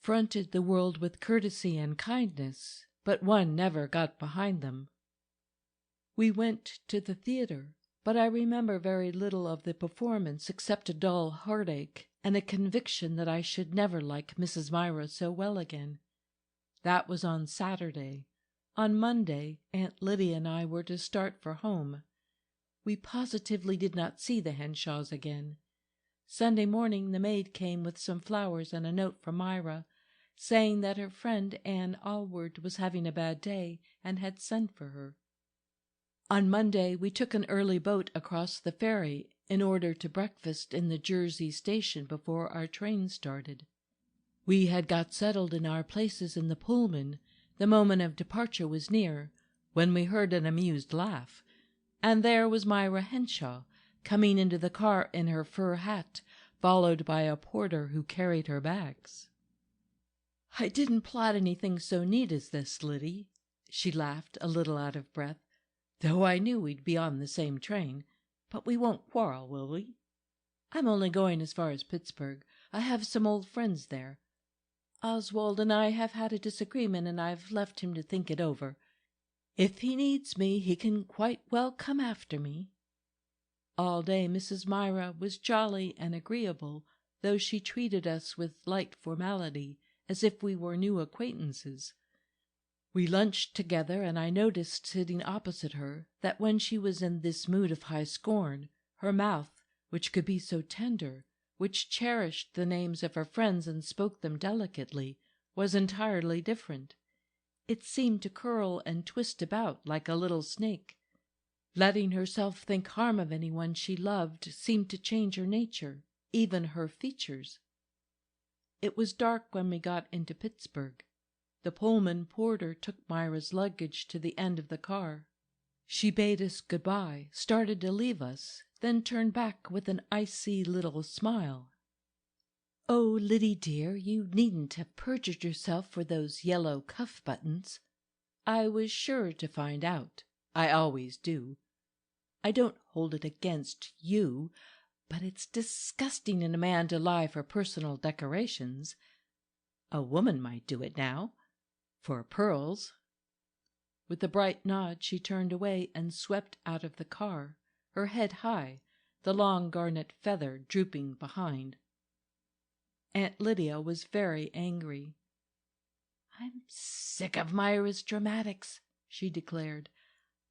fronted the world with courtesy and kindness, but one never got behind them. We went to the theatre, but I remember very little of the performance except a dull heartache and a conviction that I should never like Mrs. Myra so well again. That was on Saturday. On Monday, Aunt Lydia and I were to start for home. We positively did not see the Henshaws again. Sunday morning the maid came with some flowers and a note from Myra, saying that her friend Anne Allward was having a bad day and had sent for her. On Monday we took an early boat across the ferry in order to breakfast in the Jersey station before our train started. We had got settled in our places in the Pullman. The moment of departure was near, when we heard an amused laugh, and there was Myra Henshawe coming into the car in her fur hat, followed by a porter who carried her bags. "I didn't plot anything so neat as this, Liddy," she laughed, a little out of breath, "though I knew we'd be on the same train. But we won't quarrel, will we? I'm only going as far as Pittsburgh. I have some old friends there. Oswald and I have had a disagreement, and I've left him to think it over. If he needs me, he can quite well come after me." All day Mrs. Myra was jolly and agreeable, though she treated us with light formality, as if we were new acquaintances. We lunched together, and I noticed, sitting opposite her, that when she was in this mood of high scorn, her mouth, which could be so tender, which cherished the names of her friends and spoke them delicately, was entirely different. It seemed to curl and twist about like a little snake. Letting herself think harm of anyone she loved seemed to change her nature, even her features. It was dark when we got into Pittsburgh. The Pullman porter took Myra's luggage to the end of the car. She bade us good-bye, started to leave us, then turned back with an icy little smile. "Oh, Liddy dear, you needn't have perjured yourself for those yellow cuff-buttons. I was sure to find out. I always do. I don't hold it against you, but it's disgusting in a man to lie for personal decorations. A woman might do it now, for pearls." With a bright nod she turned away and swept out of the car, her head high, the long garnet feather drooping behind. Aunt Lydia was very angry. "I'm sick of Myra's dramatics," she declared.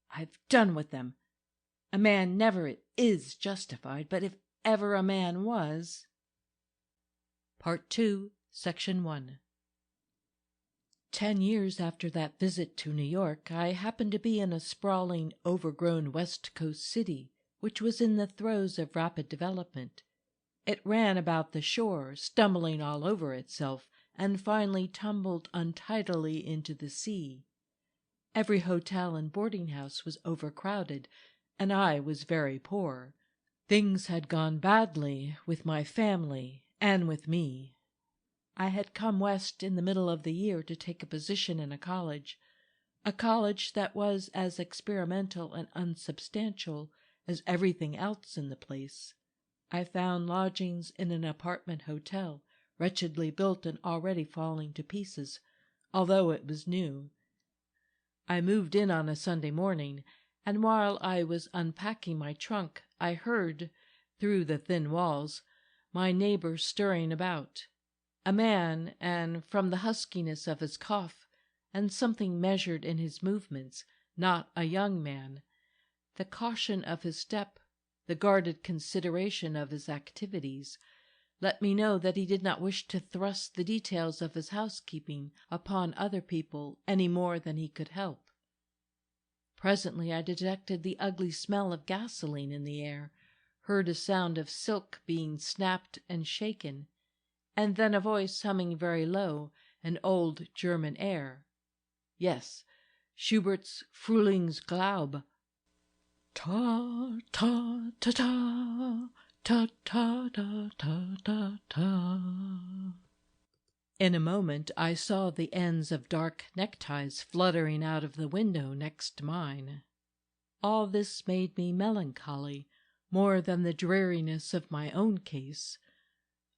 "I've done with them. A man never is justified, but if ever a man was—" Part 2, Section 1. 10 years after that visit to New York, I happened to be in a sprawling, overgrown West Coast city, which was in the throes of rapid development. It ran about the shore, stumbling all over itself, and finally tumbled untidily into the sea. Every hotel and boarding-house was overcrowded, and I was very poor. Things had gone badly with my family and with me. I had come west in the middle of the year to take a position in a college that was as experimental and unsubstantial as everything else in the place. I found lodgings in an apartment hotel, wretchedly built and already falling to pieces, although it was new. I moved in on a Sunday morning, and while I was unpacking my trunk, I heard, through the thin walls, my neighbor stirring about. A man, and from the huskiness of his cough, and something measured in his movements, not a young man. The caution of his step, the guarded consideration of his activities, let me know that he did not wish to thrust the details of his housekeeping upon other people any more than he could help. Presently I detected the ugly smell of gasoline in the air, heard a sound of silk being snapped and shaken, and then a voice humming very low an old German air. Yes, Schubert's Frühlingsglaube. Ta ta ta ta ta ta ta ta ta ta. In a moment I saw the ends of dark neckties fluttering out of the window next mine. All this made me melancholy more than the dreariness of my own case.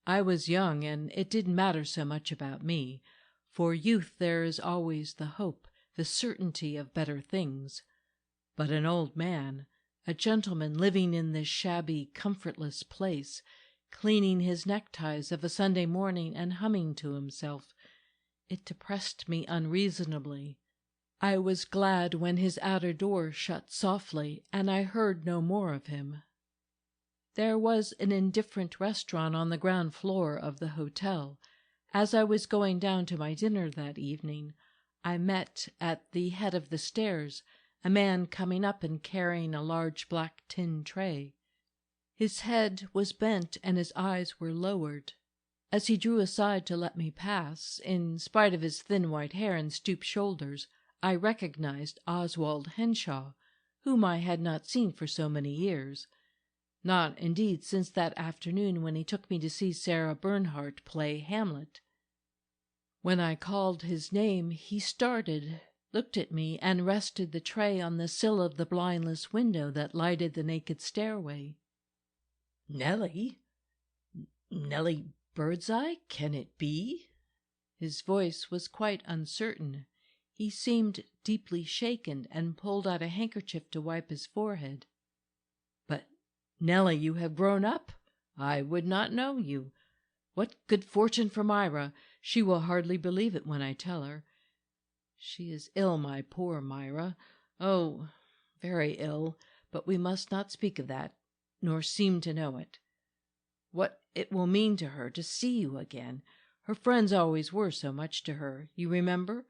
I was young, and it didn't matter so much about me. For youth there is always the hope, the certainty of better things. But an old man, a gentleman living in this shabby, comfortless place, cleaning his neckties of a Sunday morning and humming to himself, it depressed me unreasonably. I was glad when his outer door shut softly, and I heard no more of him. There was an indifferent restaurant on the ground floor of the hotel. As I was going down to my dinner that evening, I met at the head of the stairs a man coming up and carrying a large black tin tray. His head was bent and his eyes were lowered. As he drew aside to let me pass, in spite of his thin white hair and stooped shoulders, I recognized Oswald Henshawe, whom I had not seen for so many years. Not, indeed, since that afternoon when he took me to see Sarah Bernhardt play Hamlet. When I called his name, he started, looked at me, and rested the tray on the sill of the blindless window that lighted the naked stairway. "Nellie? Nellie Birdseye, can it be?" His voice was quite uncertain. He seemed deeply shaken, and pulled out a handkerchief to wipe his forehead. "But, Nellie, you have grown up. I would not know you. What good fortune for Myra! She will hardly believe it when I tell her. She is ill, my poor Myra. Oh, very ill, but we must not speak of that, nor seem to know it. What it will mean to her to see you again. Her friends always were so much to her, you remember.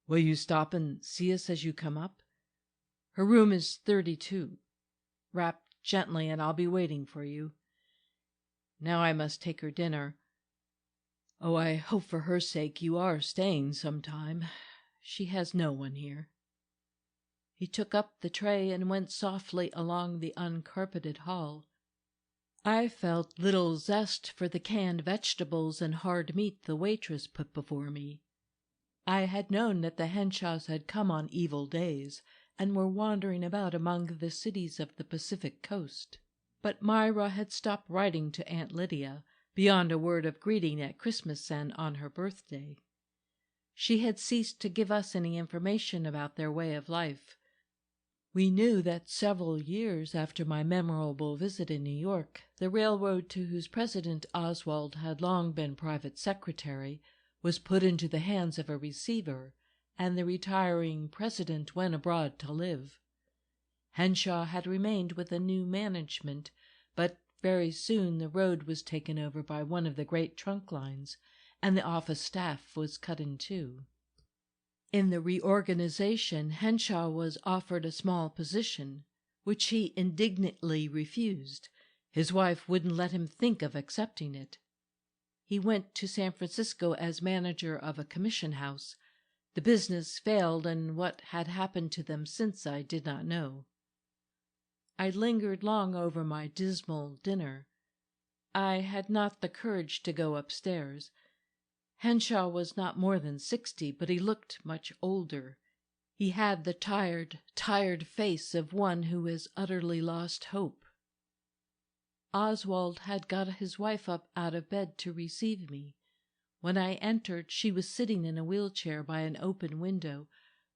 Will you stop and see us as you come up? Her room is 32. Rap gently, and I'll be waiting for you. Now I must take her dinner. Oh, I hope for her sake you are staying some time. She has no one here." He took up the tray and went softly along the uncarpeted hall. I felt little zest for the canned vegetables and hard meat the waitress put before me. I had known that the Henshawes had come on evil days, and were wandering about among the cities of the Pacific coast. But Myra had stopped writing to Aunt Lydia, beyond a word of greeting at Christmas and on her birthday. She had ceased to give us any information about their way of life. We knew that several years after my memorable visit in New York, the railroad to whose president Oswald had long been private secretary was put into the hands of a receiver, and the retiring president went abroad to live. Henshawe had remained with a new management, but very soon the road was taken over by one of the great trunk lines, and the office staff was cut in two. In the reorganization, Henshawe was offered a small position, which he indignantly refused. His wife wouldn't let him think of accepting it. He went to San Francisco as manager of a commission house. The business failed, and what had happened to them since I did not know. I lingered long over my dismal dinner. I had not the courage to go upstairs. Henshawe was not more than 60, but he looked much older. He had the tired face of one who has utterly lost hope. Oswald had got his wife up out of bed to receive me. When I entered, she was sitting in a wheelchair by an open window,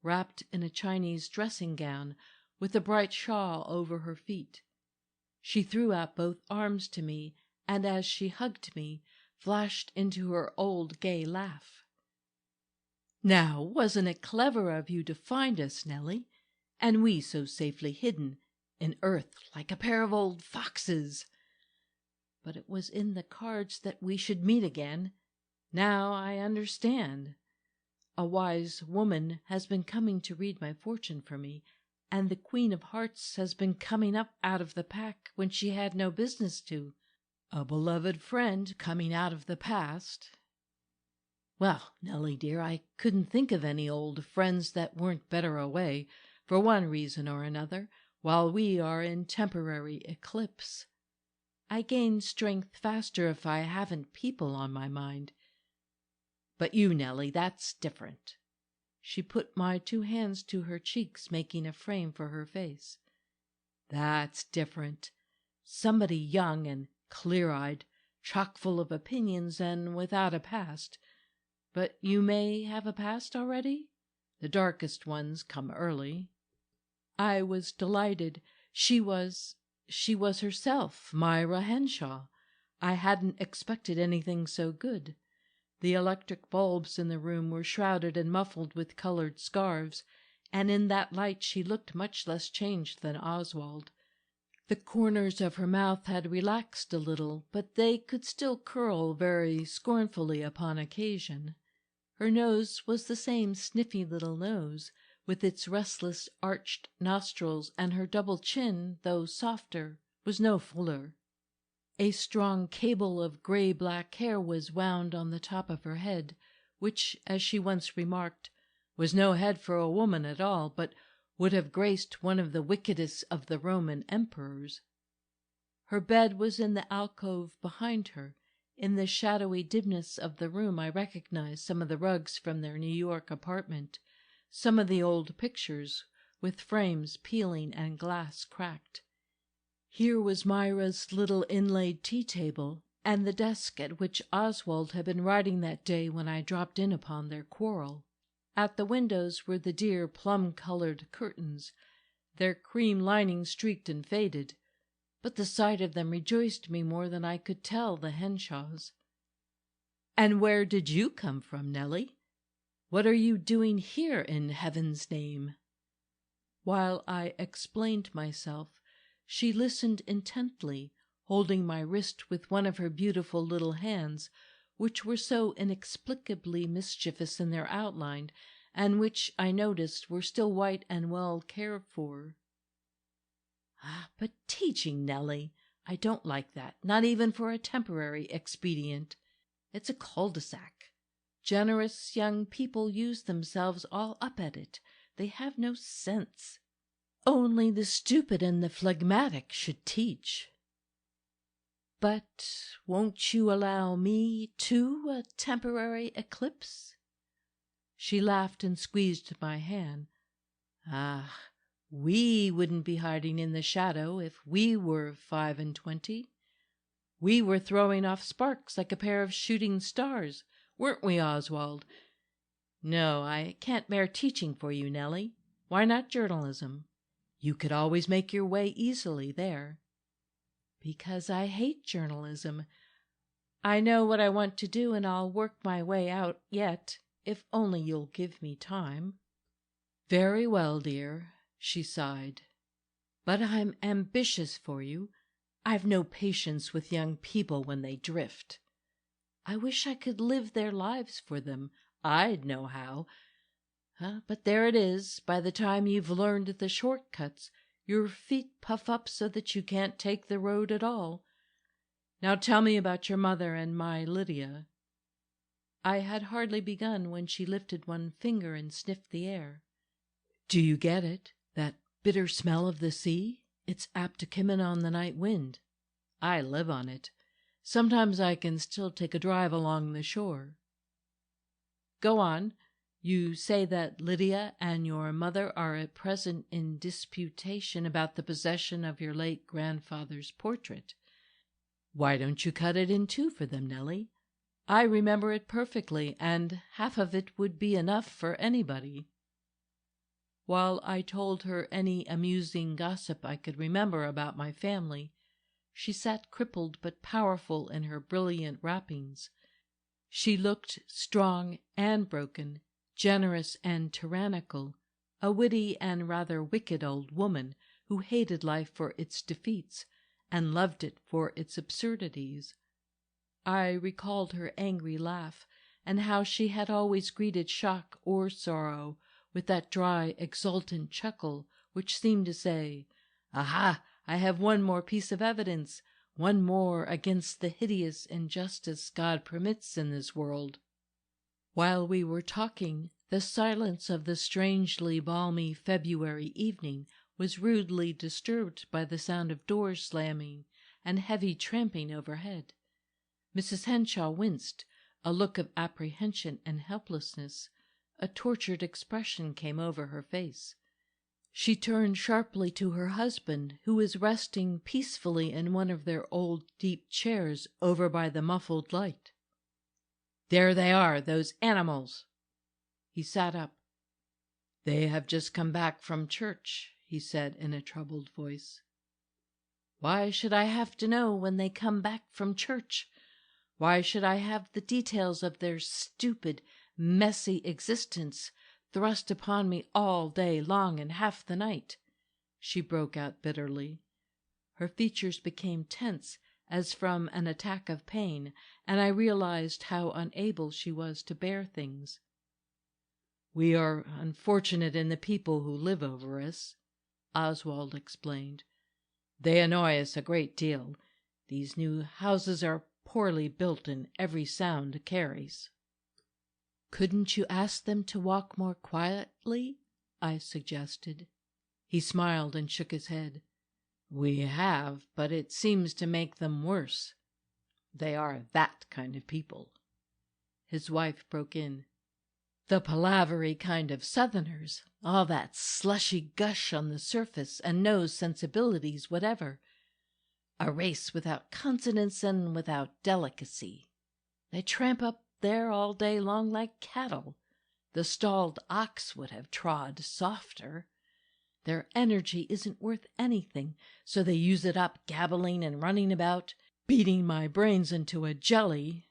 wrapped in a Chinese dressing gown, with a bright shawl over her feet. She threw out both arms to me, and as she hugged me, flashed into her old gay laugh. "Now, wasn't it clever of you to find us, Nellie? And we so safely hidden in earth like a pair of old foxes! But it was in the cards that we should meet again. Now I understand. A wise woman has been coming to read my fortune for me, and the Queen of Hearts has been coming up out of the pack when she had no business to. A beloved friend coming out of the past. Well, Nellie dear, I couldn't think of any old friends that weren't better away, for one reason or another, while we are in temporary eclipse. I gain strength faster if I haven't people on my mind. But you, Nellie, that's different." She put my 2 hands to her cheeks, making a frame for her face. "That's different. Somebody young and clear-eyed, chock full of opinions and without a past. But you may have a past already? The darkest ones come early." I was delighted. She was herself, Myra Henshawe. I hadn't expected anything so good. The electric bulbs in the room were shrouded and muffled with colored scarves, and in that light she looked much less changed than Oswald. The corners of her mouth had relaxed a little, but they could still curl very scornfully upon occasion. Her nose was the same sniffy little nose, with its restless arched nostrils, and her double chin, though softer, was no fuller. A strong cable of gray-black hair was wound on the top of her head, which, as she once remarked, was no head for a woman at all, but would have graced one of the wickedest of the Roman emperors. Her bed was in the alcove behind her. In the shadowy dimness of the room I recognized some of the rugs from their New York apartment, some of the old pictures, with frames peeling and glass cracked. Here was Myra's little inlaid tea-table, and the desk at which Oswald had been writing that day when I dropped in upon their quarrel. At the windows were the dear plum-colored curtains, their cream lining streaked and faded, but the sight of them rejoiced me more than I could tell the Henshaws. "And where did you come from, Nellie? What are you doing here, in heaven's name?" While I explained myself, she listened intently, holding my wrist with one of her beautiful little hands, which were so inexplicably mischievous in their outline, and which, I noticed, were still white and well cared for. "But teaching, Nellie, I don't like that, not even for a temporary expedient. It's a cul-de-sac. Generous young people use themselves all up at it. They have no sense. Only the stupid and the phlegmatic should teach." "But won't you allow me, too, a temporary eclipse?" She laughed and squeezed my hand. "Ah, we wouldn't be hiding in the shadow if we were 25. We were throwing off sparks like a pair of shooting stars, weren't we, Oswald? No, I can't bear teaching for you, Nellie. Why not journalism? You could always make your way easily there." "Because I hate journalism. I know what I want to do, and I'll work my way out yet, if only you'll give me time." "Very well, dear," she sighed. "But I'm ambitious for you. I've no patience with young people when they drift. I wish I could live their lives for them. I'd know how. But there it is. By the time you've learned the short-cuts, your feet puff up so that you can't take the road at all. Now tell me about your mother and my Lydia." I had hardly begun when she lifted one finger and sniffed the air. "Do you get it? That bitter smell of the sea? It's apt to come in on the night wind. I live on it. Sometimes I can still take a drive along the shore." "Go on. You say that Lydia and your mother are at present in disputation about the possession of your late grandfather's portrait. Why don't you cut it in two for them, Nellie? I remember it perfectly, and half of it would be enough for anybody." While I told her any amusing gossip I could remember about my family, she sat crippled but powerful in her brilliant wrappings. She looked strong and broken, generous and tyrannical, a witty and rather wicked old woman who hated life for its defeats and loved it for its absurdities. I recalled her angry laugh, and how she had always greeted shock or sorrow with that dry, exultant chuckle which seemed to say, "Aha! I have one more piece of evidence, one more against the hideous injustice God permits in this world." While we were talking, the silence of the strangely balmy February evening was rudely disturbed by the sound of doors slamming and heavy tramping overhead. Mrs. Henshawe winced. A look of apprehension and helplessness, a tortured expression came over her face. She turned sharply to her husband, who was resting peacefully in one of their old deep chairs over by the muffled light. "There they are, those animals!" He sat up. "They have just come back from church," he said in a troubled voice. "Why should I have to know when they come back from church? Why should I have the details of their stupid, messy existence thrust upon me all day long and half the night?" she broke out bitterly. Her features became tense as from an attack of pain, and I realized how unable she was to bear things. "We are unfortunate in the people who live over us," Oswald explained. "They annoy us a great deal. These new houses are poorly built and every sound carries." "Couldn't you ask them to walk more quietly?" I suggested. He smiled and shook his head. "We have, but it seems to make them worse. They are that kind of people." His wife broke in. "The palavery kind of Southerners, all that slushy gush on the surface and no sensibilities whatever. A race without consonance and without delicacy. They tramp up there all day long like cattle. The stalled ox would have trod softer. Their energy isn't worth anything, so they use it up gabbling and running about, beating my brains into a jelly."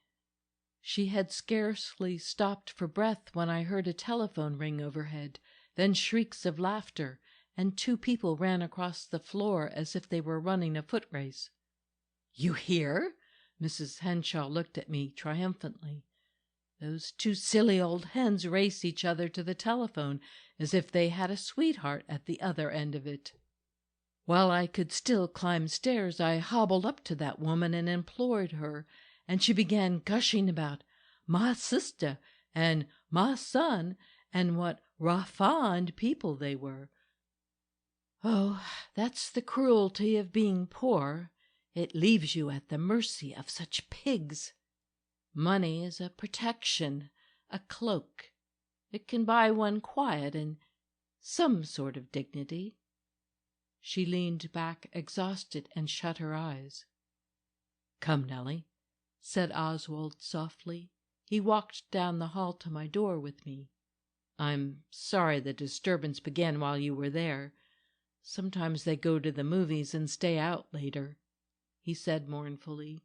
She had scarcely stopped for breath when I heard a telephone ring overhead, then shrieks of laughter, and 2 people ran across the floor as if they were running a foot race. "You hear?" Mrs. Henshawe looked at me triumphantly. "Those 2 silly old hens race each other to the telephone as if they had a sweetheart at the other end of it." While I could still climb stairs, I hobbled up to that woman and implored her, and she began gushing about "my sister" and "my son," and what refined people they were. Oh, that's the cruelty of being poor. It leaves you at the mercy of such pigs. Money is a protection, a cloak. It can buy one quiet and some sort of dignity." She leaned back exhausted and shut her eyes. "Come, Nellie," said Oswald softly. He walked down the hall to my door with me. "I'm sorry the disturbance began while you were there. Sometimes they go to the movies and stay out later," he said mournfully.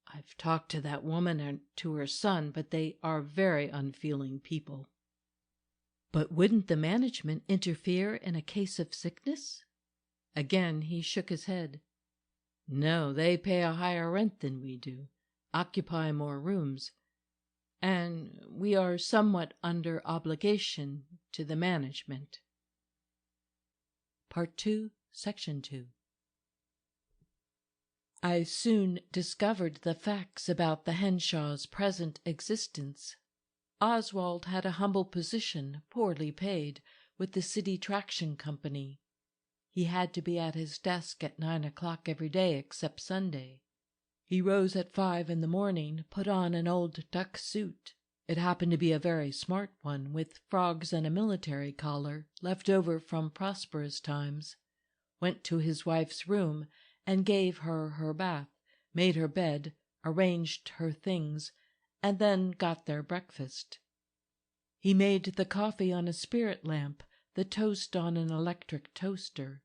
"I've talked to that woman and to her son, but they are very unfeeling people." "But wouldn't the management interfere in a case of sickness?" Again he shook his head. "No, they pay a higher rent than we do, occupy more rooms, and we are somewhat under obligation to the management." Part 2, Section 2. I soon discovered the facts about the Henshaws' present existence. Oswald had a humble position, poorly paid, with the City Traction Company. He had to be at his desk at 9 o'clock every day except Sunday. He rose at 5 in the morning, put on an old duck suit. It happened to be a very smart one, with frogs and a military collar, left over from prosperous times, went to his wife's room and gave her her bath, made her bed, arranged her things, and then got their breakfast. He made the coffee on a spirit lamp, the toast on an electric toaster.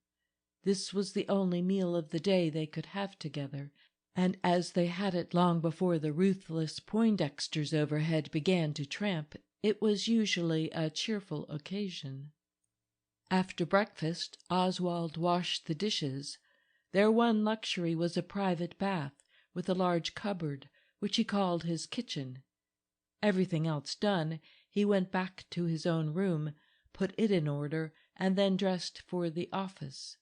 This was the only meal of the day they could have together, and as they had it long before the ruthless Poindexters overhead began to tramp, it was usually a cheerful occasion. After breakfast, Oswald washed the dishes. Their one luxury was a private bath, with a large cupboard, which he called his kitchen. Everything else done, he went back to his own room, put it in order, and then dressed for the office.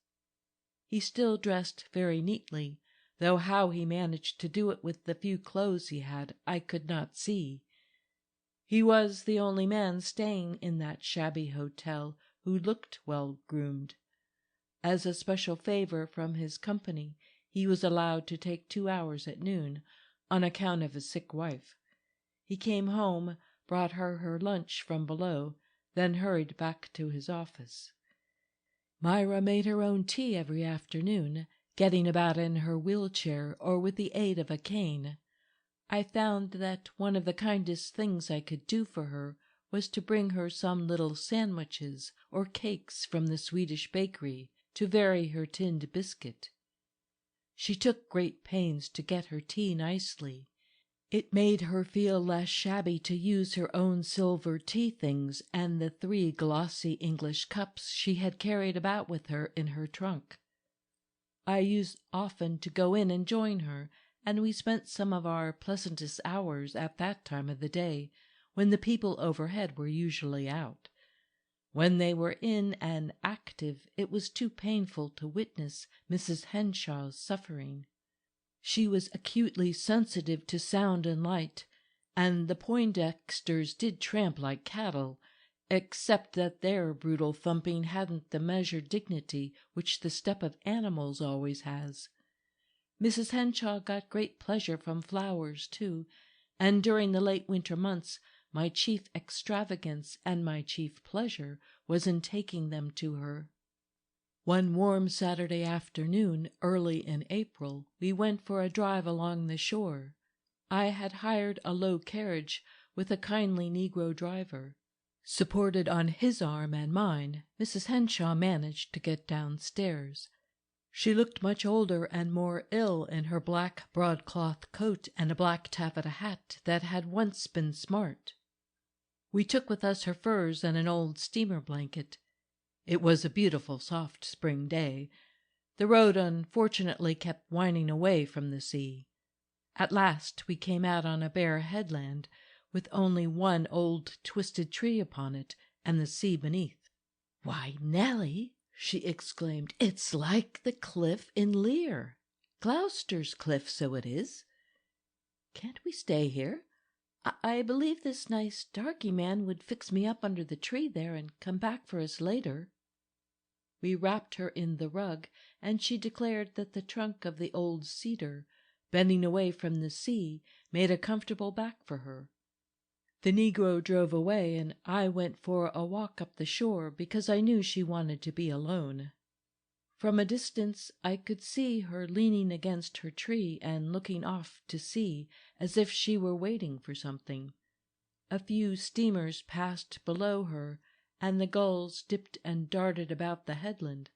He still dressed very neatly, though how he managed to do it with the few clothes he had I could not see. He was the only man staying in that shabby hotel who looked well groomed. As a special favor from his company, he was allowed to take 2 hours at noon, on account of his sick wife. He came home, brought her her lunch from below, then hurried back to his office. Myra made her own tea every afternoon, getting about in her wheelchair or with the aid of a cane. I found that one of the kindest things I could do for her was to bring her some little sandwiches or cakes from the Swedish bakery to vary her tinned biscuit. She took great pains to get her tea nicely. It made her feel less shabby to use her own silver tea things and the 3 glossy English cups she had carried about with her in her trunk. I used often to go in and join her, and we spent some of our pleasantest hours at that time of the day, when the people overhead were usually out. When they were in and active, it was too painful to witness Mrs. Henshawe's suffering. She was acutely sensitive to sound and light, and the Poindexters did tramp like cattle, except that their brutal thumping hadn't the measured dignity which the step of animals always has. Mrs. Henshawe got great pleasure from flowers, too, and during the late winter months my chief extravagance and my chief pleasure was in taking them to her. One warm Saturday afternoon, early in April, we went for a drive along the shore. I had hired a low carriage with a kindly Negro driver. Supported on his arm and mine, Mrs. Henshawe managed to get downstairs. She looked much older and more ill in her black broadcloth coat and a black taffeta hat that had once been smart. We took with us her furs and an old steamer blanket. It was a beautiful soft spring day. The road unfortunately kept winding away from the sea. At last we came out on a bare headland, with only one old twisted tree upon it, and the sea beneath. "Why, Nellie," she exclaimed, "it's like the cliff in Lear. Gloucester's cliff, so it is. Can't we stay here? I believe this nice darky man would fix me up under the tree there and come back for us later." We wrapped her in the rug, and she declared that the trunk of the old cedar, bending away from the sea, made a comfortable back for her. The Negro drove away, and I went for a walk up the shore because I knew she wanted to be alone. From a distance I could see her leaning against her tree and looking off to sea as if she were waiting for something. A few steamers passed below her, and the gulls dipped and darted about the headland,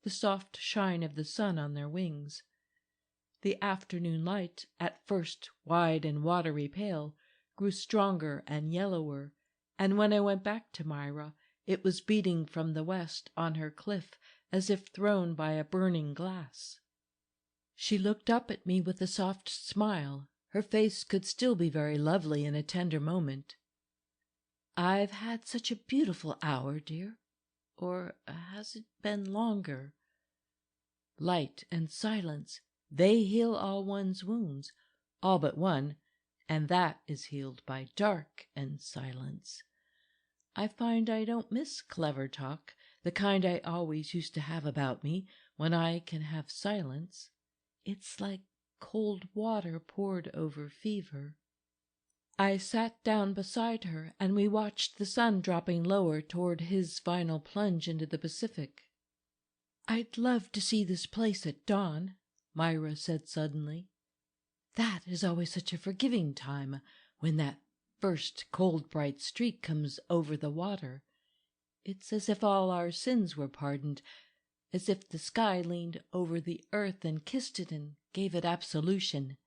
the soft shine of the sun on their wings. The afternoon light, at first wide and watery pale, grew stronger and yellower, and when I went back to Myra, it was beating from the west on her cliff as if thrown by a burning glass. She looked up at me with a soft smile. Her face could still be very lovely in a tender moment. "I've had such a beautiful hour, dear. Or has it been longer? Light and silence, they heal all one's wounds, all but one, and that is healed by dark and silence. I find I don't miss clever talk, the kind I always used to have about me, when I can have silence. It's like cold water poured over fever." I sat down beside her, and we watched the sun dropping lower toward his final plunge into the Pacific. "I'd love to see this place at dawn," Myra said suddenly. "That is always such a forgiving time, when that first cold bright streak comes over the water. It's as if all our sins were pardoned, as if the sky leaned over the earth and kissed it and gave it absolution.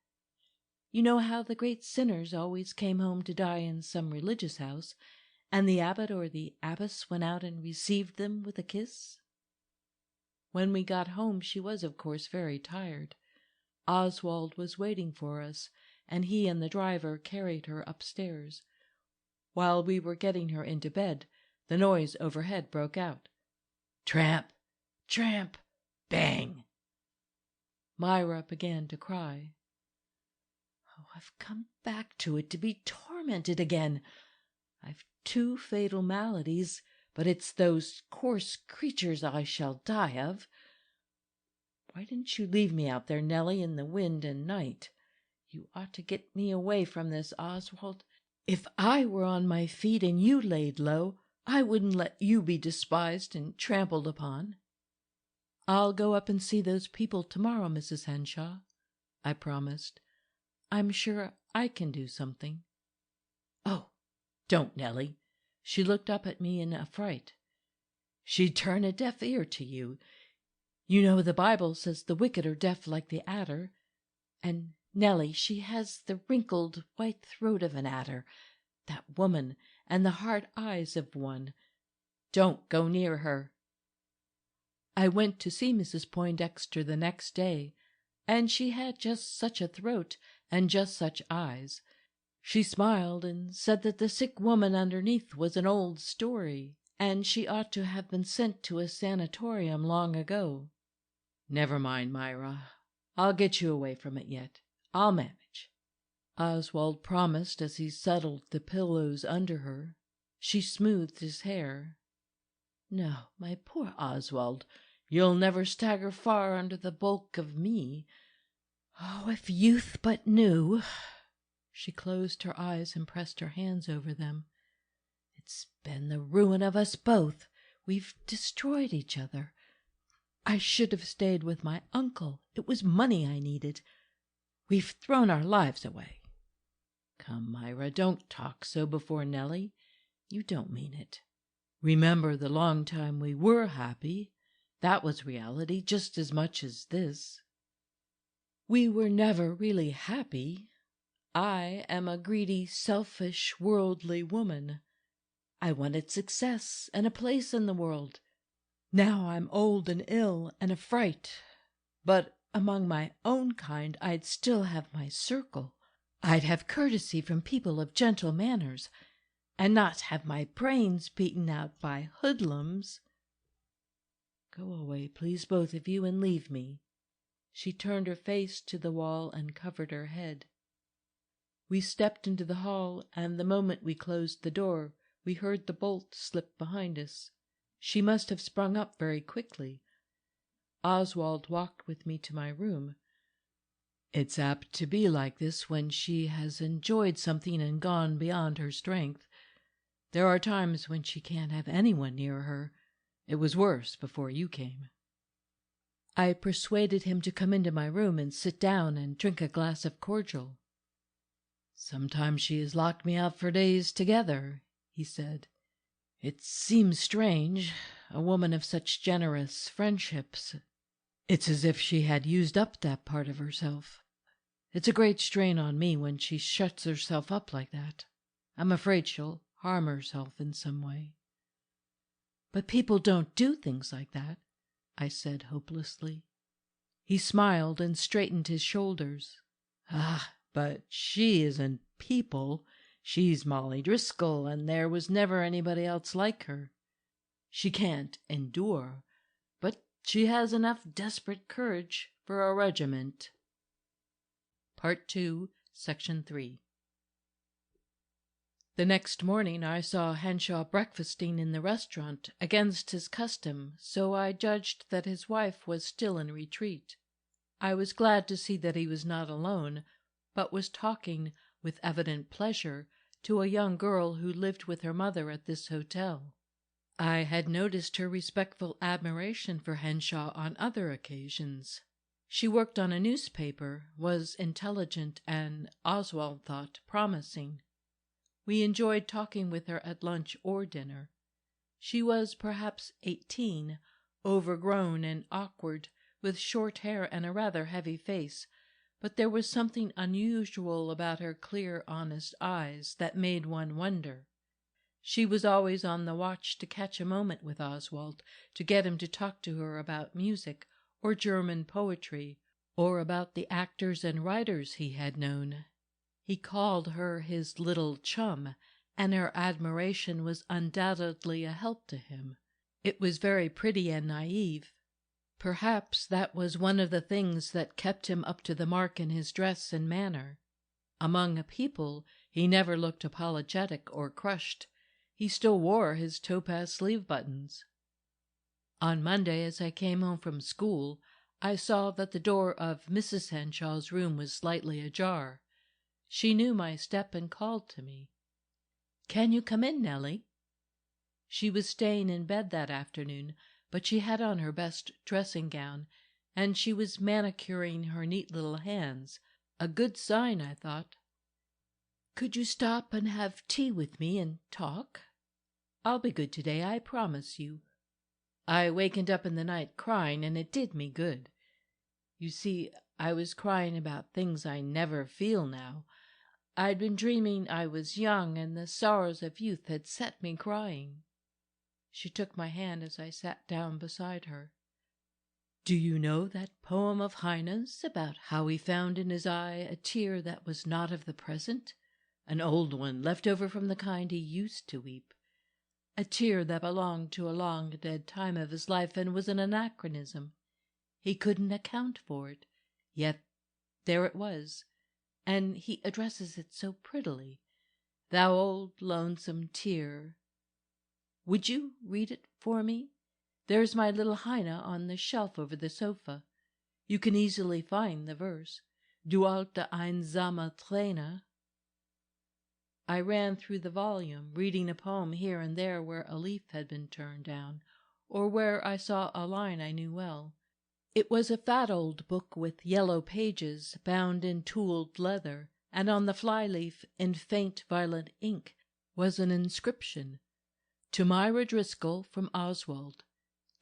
You know how the great sinners always came home to die in some religious house, and the abbot or the abbess went out and received them with a kiss?" When we got home she was, of course, very tired. Oswald was waiting for us, and he and the driver carried her upstairs. While we were getting her into bed, the noise overhead broke out. Tramp, tramp, bang! Myra began to cry. "Oh, I've come back to it to be tormented again. I've 2 fatal maladies, but it's those coarse creatures I shall die of. Why didn't you leave me out there, Nellie, in the wind and night? You ought to get me away from this, Oswald. If I were on my feet and you laid low, I wouldn't let you be despised and trampled upon." "I'll go up and see those people tomorrow, Mrs. Henshawe," I promised. "I'm sure I can do something." "Oh, don't, Nellie." She looked up at me in affright. "She'd turn a deaf ear to you. You know the Bible says the wicked are deaf like the adder. And, Nellie, she has the wrinkled white throat of an adder, that woman, and the hard eyes of one. Don't go near her." I went to see Mrs. Poindexter the next day, and she had just such a throat and just such eyes. She smiled and said that the sick woman underneath was an old story, and she ought to have been sent to a sanatorium long ago. "Never mind, Myra. I'll get you away from it yet. I'll manage," Oswald promised as he settled the pillows under her. She smoothed his hair. "No, my poor Oswald, you'll never stagger far under the bulk of me. Oh, if youth but knew!" She closed her eyes and pressed her hands over them. "It's been the ruin of us both. We've destroyed each other. I should have stayed with my uncle. It was money I needed. We've thrown our lives away." "Come, Myra, don't talk so before Nellie. You don't mean it. Remember the long time we were happy. That was reality just as much as this." "We were never really happy. I am a greedy, selfish, worldly woman. I wanted success and a place in the world. Now I'm old and ill and a fright. But among my own kind I'd still have my circle. I'd have courtesy from people of gentle manners, and not have my brains beaten out by hoodlums." "Go away, please, both of you, and leave me." She turned her face to the wall and covered her head. We stepped into the hall, and the moment we closed the door, we heard the bolt slip behind us. She must have sprung up very quickly. Oswald walked with me to my room. It's apt to be like this when she has enjoyed something and gone beyond her strength. There are times when she can't have anyone near her. It was worse before you came. I persuaded him to come into my room and sit down and drink a glass of cordial. "Sometimes she has locked me out for days together," he said. "It seems strange, a woman of such generous friendships. It's as if she had used up that part of herself. It's a great strain on me when she shuts herself up like that. I'm afraid she'll harm herself in some way." "But people don't do things like that," I said hopelessly. He smiled and straightened his shoulders. "Ah, but she isn't people. She's Molly Driscoll, and there was never anybody else like her. She can't endure, but she has enough desperate courage for a regiment." Part 2, Section 3. The next morning I saw Henshawe breakfasting in the restaurant against his custom, so I judged that his wife was still in retreat. I was glad to see that he was not alone, but was talking, with evident pleasure, to a young girl who lived with her mother at this hotel. I had noticed her respectful admiration for Henshawe on other occasions. She worked on a newspaper, was intelligent, and, Oswald thought, promising. We enjoyed talking with her at lunch or dinner. She was perhaps 18, overgrown and awkward, with short hair and a rather heavy face, but there was something unusual about her clear, honest eyes that made one wonder. She was always on the watch to catch a moment with Oswald, to get him to talk to her about music, or German poetry, or about the actors and writers he had known. He called her his little chum, and her admiration was undoubtedly a help to him. It was very pretty and naive. Perhaps that was one of the things that kept him up to the mark in his dress and manner. Among people, he never looked apologetic or crushed. He still wore his topaz sleeve buttons. On Monday, as I came home from school, I saw that the door of Mrs. Henshawe's room was slightly ajar. She knew my step and called to me. "Can you come in, Nellie?" She was staying in bed that afternoon, but she had on her best dressing gown, and she was manicuring her neat little hands. A good sign, I thought. "Could you stop and have tea with me and talk? I'll be good today, I promise you. I wakened up in the night crying, and it did me good. You see, I was crying about things I never feel now. I'd been dreaming I was young, and the sorrows of youth had set me crying." She took my hand as I sat down beside her. "Do you know that poem of Heine's about how he found in his eye a tear that was not of the present, an old one left over from the kind he used to weep, a tear that belonged to a long dead time of his life and was an anachronism? He couldn't account for it, yet there it was, and he addresses it so prettily. Thou old lonesome tear. Would you read it for me? There's my little Heine on the shelf over the sofa. You can easily find the verse. Du alte einsame Träne." I ran through the volume, reading a poem here and there where a leaf had been turned down, or where I saw a line I knew well. It was a fat old book with yellow pages, bound in tooled leather, and on the fly-leaf, in faint violet ink, was an inscription, "To Myra Driscoll from Oswald,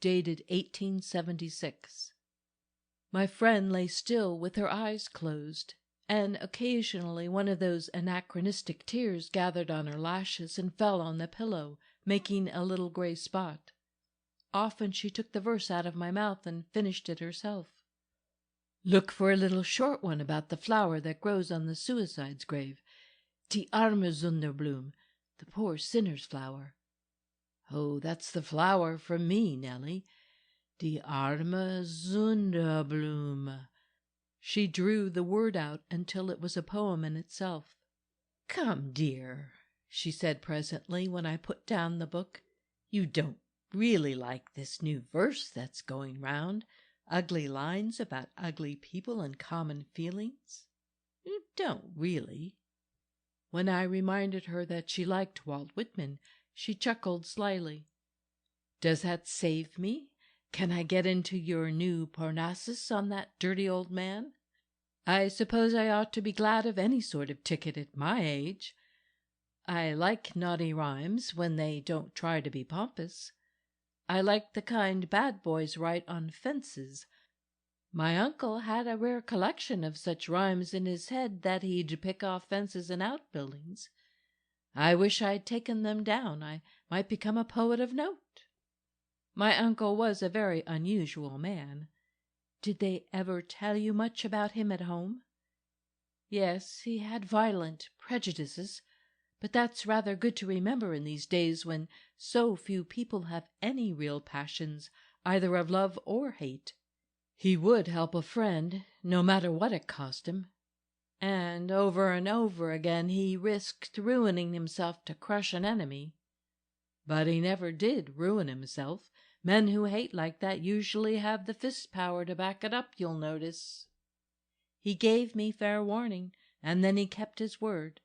dated 1876. My friend lay still with her eyes closed, and occasionally one of those anachronistic tears gathered on her lashes and fell on the pillow, making a little gray spot. Often she took the verse out of my mouth and finished it herself. "Look for a little short one about the flower that grows on the suicide's grave. Die arme Sonderblume, the poor sinner's flower." "Oh, that's the flower for me, Nellie. Die arme Sonderblume." She drew the word out until it was a poem in itself. "Come, dear," she said presently, when I put down the book, "you don't really like this new verse that's going round, ugly lines about ugly people and common feelings? You don't really?" When I reminded her that she liked Walt Whitman, she chuckled slyly. "Does that save me? Can I get into your new Parnassus on that dirty old man? I suppose I ought to be glad of any sort of ticket at my age. I like naughty rhymes when they don't try to be pompous. I like the kind bad boys write on fences. My uncle had a rare collection of such rhymes in his head that he'd pick off fences and outbuildings. I wish I'd taken them down. I might become a poet of note." My uncle was a very unusual man. "Did they ever tell you much about him at home?" "Yes, he had violent prejudices, but that's rather good to remember in these days when so few people have any real passions, either of love or hate. He would help a friend, no matter what it cost him. And over again he risked ruining himself to crush an enemy. But he never did ruin himself. Men who hate like that usually have the fist power to back it up, you'll notice. He gave me fair warning, and then he kept his word.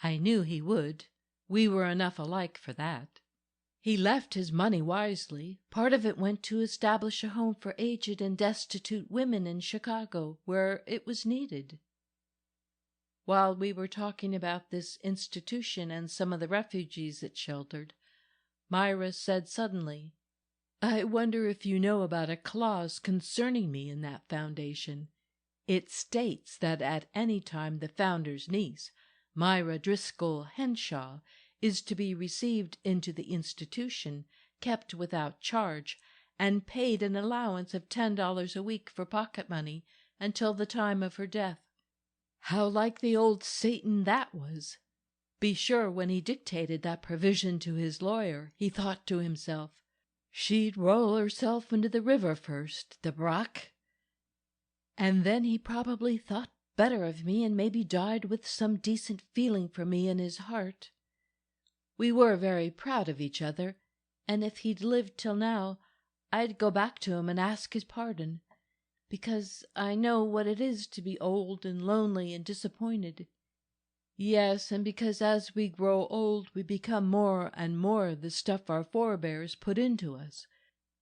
I knew he would. We were enough alike for that. He left his money wisely. Part of it went to establish a home for aged and destitute women in Chicago, where it was needed." While we were talking about this institution and some of the refugees it sheltered, Myra said suddenly, "I wonder if you know about a clause concerning me in that foundation. It states that at any time the founder's niece, Myra Driscoll Henshawe, is to be received into the institution, kept without charge, and paid an allowance of $10 a week for pocket money until the time of her death. How like the old Satan that was! Be sure when he dictated that provision to his lawyer, he thought to himself, 'She'd roll herself into the river first, the Brock.' And then he probably thought better of me and maybe died with some decent feeling for me in his heart. We were very proud of each other, and if he'd lived till now, I'd go back to him and ask his pardon, because I know what it is to be old and lonely and disappointed. Yes, and because as we grow old we become more and more the stuff our forebears put into us.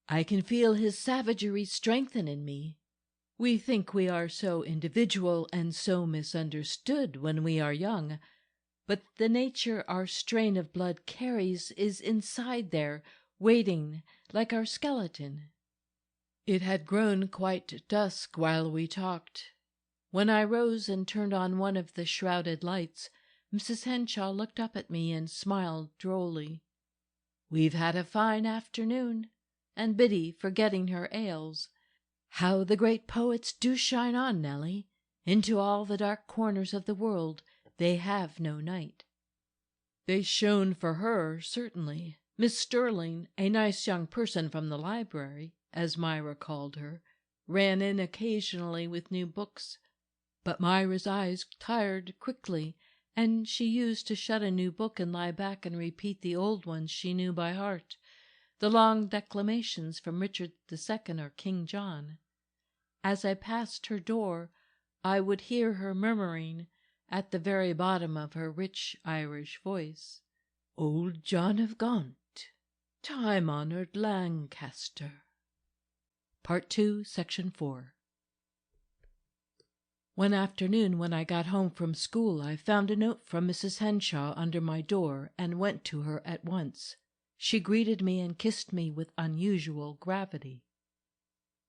I can feel his savagery strengthen in me. We think we are so individual and so misunderstood when we are young, but the nature our strain of blood carries is inside there, waiting like our skeleton. It had grown quite dusk while we talked. When I rose and turned on one of the shrouded lights, Mrs. Henshawe looked up at me and smiled drolly. "We've had a fine afternoon," and Biddy, forgetting her ails, "How the great poets do shine on, Nellie! Into all the dark corners of the world they have no night." They shone for her, certainly. Miss Sterling, a nice young person from the library, as Myra called her, ran in occasionally with new books, but Myra's eyes tired quickly, and she used to shut a new book and lie back and repeat the old ones she knew by heart, the long declamations from Richard II or King John. As I passed her door, I would hear her murmuring, at the very bottom of her rich Irish voice, "Old John of Gaunt, time-honoured Lancaster." Part 2, Section 4. One afternoon when I got home from school, I found a note from Mrs. Henshawe under my door and went to her at once. She greeted me and kissed me with unusual gravity.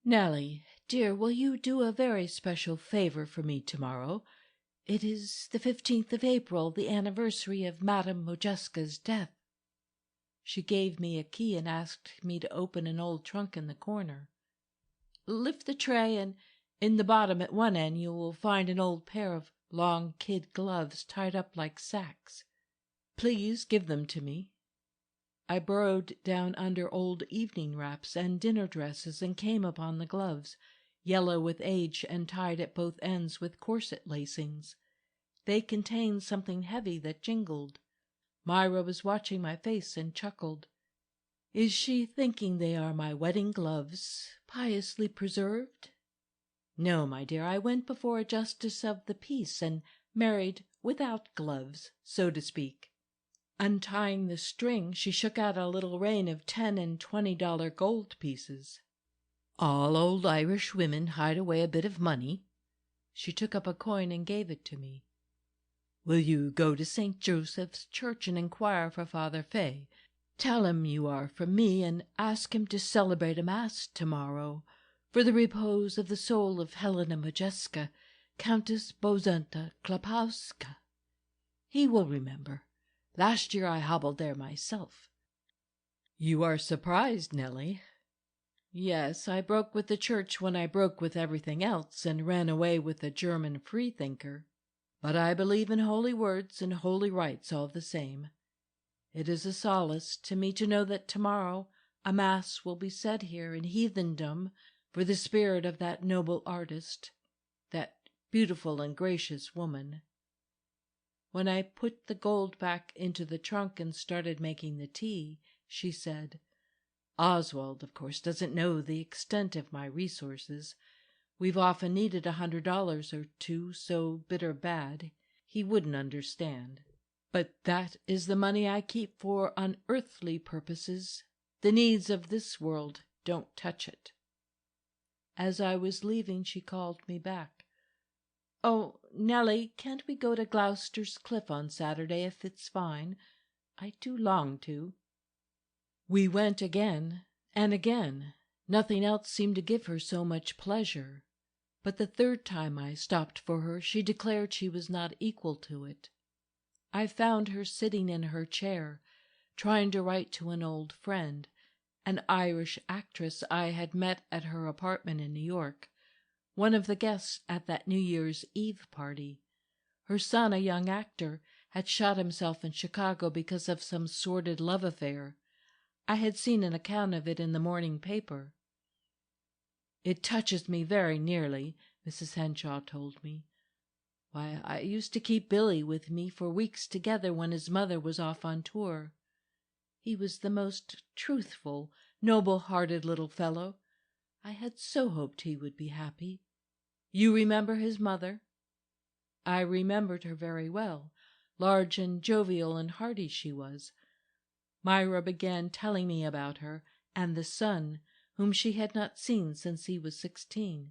"Nellie, dear, will you do a very special favor for me tomorrow? It is the 15th of April, the anniversary of Madame Modjeska's death." She gave me a key and asked me to open an old trunk in the corner. "Lift the tray, and in the bottom at one end you will find an old pair of long kid gloves tied up like sacks. Please give them to me." I burrowed down under old evening wraps and dinner dresses and came upon the gloves, yellow with age and tied at both ends with corset lacings. They contained something heavy that jingled. Myra was watching my face and chuckled. Is she thinking they are my wedding gloves, piously preserved? No, my dear, I went before a justice of the peace and married without gloves, so to speak. Untying the string, she shook out a little rain of $10 and $20 gold pieces. "All old Irish women hide away a bit of money." She took up a coin and gave it to me. "Will you go to St. Joseph's Church and inquire for Father Fay? Tell him you are from me, and ask him to celebrate a mass tomorrow for the repose of the soul of Helena Modjeska, Countess Bozenta Klapowska. He will remember. Last year I hobbled there myself." "You are surprised, Nellie." "Yes, I broke with the church when I broke with everything else and ran away with a German freethinker. But I believe in holy words and holy rites all the same. It is a solace to me to know that tomorrow a mass will be said here in heathendom for the spirit of that noble artist, that beautiful and gracious woman." When I put the gold back into the trunk and started making the tea, she said, "Oswald, of course, doesn't know the extent of my resources. We've often needed $100 or two so bitter bad he wouldn't understand. But that is the money I keep for unearthly purposes. The needs of this world don't touch it." As I was leaving, she called me back. "Oh, Nellie, can't we go to Gloucester's Cliff on Saturday if it's fine? I do long to." We went again and again. Nothing else seemed to give her so much pleasure. But the third time I stopped for her, she declared she was not equal to it. I found her sitting in her chair, trying to write to an old friend, an Irish actress I had met at her apartment in New York, one of the guests at that New Year's Eve party. Her son, a young actor, had shot himself in Chicago because of some sordid love affair. I had seen an account of it in the morning paper. "It touches me very nearly," Mrs. Henshawe told me. "Why, I used to keep Billy with me for weeks together when his mother was off on tour. He was the most truthful, noble-hearted little fellow. I had so hoped he would be happy. You remember his mother?" I remembered her very well. Large and jovial and hearty she was. Myra began telling me about her and the son, whom she had not seen since he was 16.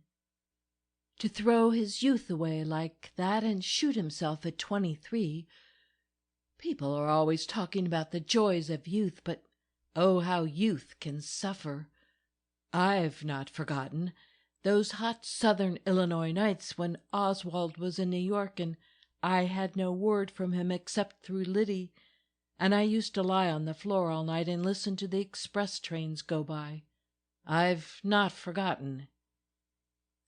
To throw his youth away like that and shoot himself at 23. People are always talking about the joys of youth, but oh, how youth can suffer. I've not forgotten those hot southern Illinois nights when Oswald was in New York and I had no word from him except through Liddy, and I used to lie on the floor all night and listen to the express trains go by. I've not forgotten.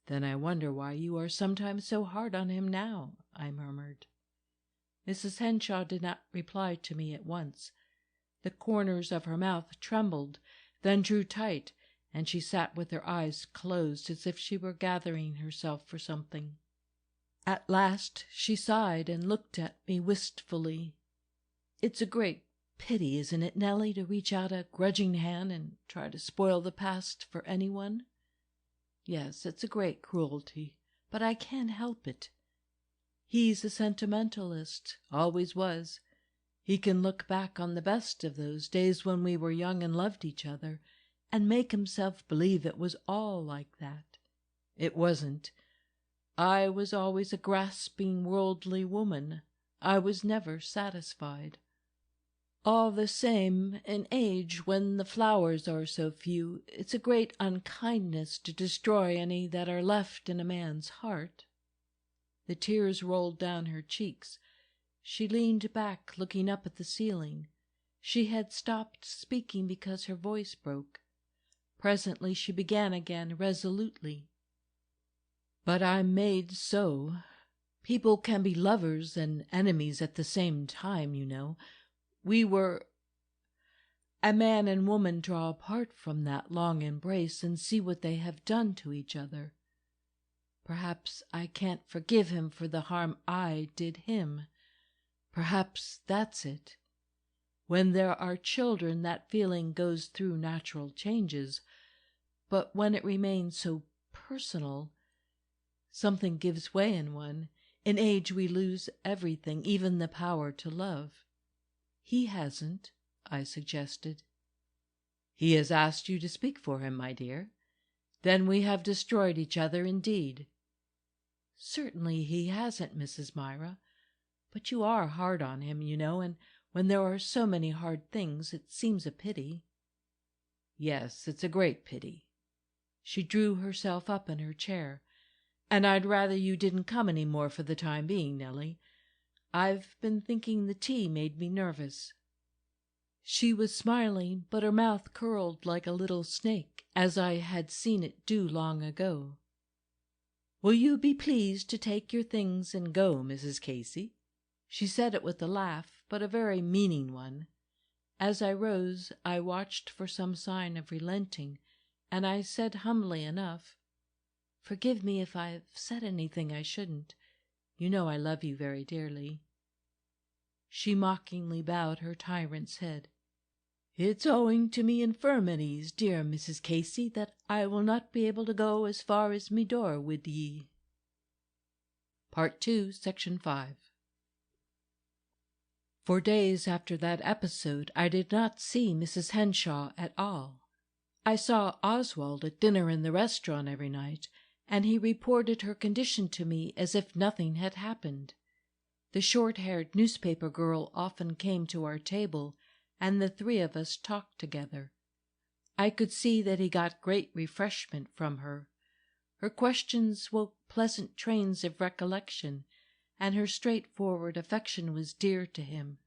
Then I wonder why you are sometimes so hard on him now, I murmured. Mrs. Henshawe did not reply to me at once. The corners of her mouth trembled, then drew tight, and she sat with her eyes closed as if she were gathering herself for something. At last she sighed and looked at me wistfully. It's a great pity, isn't it, Nellie, to reach out a grudging hand and try to spoil the past for anyone? Yes, it's a great cruelty, but I can't help it. He's a sentimentalist, always was. He can look back on the best of those days when we were young and loved each other, and make himself believe it was all like that. It wasn't. I was always a grasping, worldly woman. I was never satisfied. All the same, in age when the flowers are so few, it's a great unkindness to destroy any that are left in a man's heart. The tears rolled down her cheeks. She leaned back, looking up at the ceiling. She had stopped speaking because her voice broke. Presently she began again resolutely. But I'm made so. People can be lovers and enemies at the same time, you know. A man and woman draw apart from that long embrace and see what they have done to each other. Perhaps I can't forgive him for the harm I did him. Perhaps that's it. When there are children, that feeling goes through natural changes, but when it remains so personal, something gives way in one. In age we lose everything, even the power to love. He hasn't, I suggested. He has asked you to speak for him, my dear. Then we have destroyed each other indeed. Certainly he hasn't, Mrs. Myra, but you are hard on him, you know, and when there are so many hard things, it seems a pity. Yes, it's a great pity. She drew herself up in her chair. And I'd rather you didn't come any more for the time being, Nellie. I've been thinking the tea made me nervous. She was smiling, but her mouth curled like a little snake, as I had seen it do long ago. Will you be pleased to take your things and go, Mrs. Casey? She said it with a laugh, but a very meaning one. As I rose, I watched for some sign of relenting, and I said humbly enough, "Forgive me if I've said anything I shouldn't. You know I love you very dearly." She mockingly bowed her tyrant's head. "It's owing to me infirmities, dear Mrs. Casey, that I will not be able to go as far as me door with ye." Part 2, Section 5. For days after that episode I did not see Mrs. Henshawe at all. I saw Oswald at dinner in the restaurant every night, and he reported her condition to me as if nothing had happened. The short-haired newspaper girl often came to our table, and the three of us talked together. I could see that he got great refreshment from her. Her questions woke pleasant trains of recollection, and her straightforward affection was dear to him.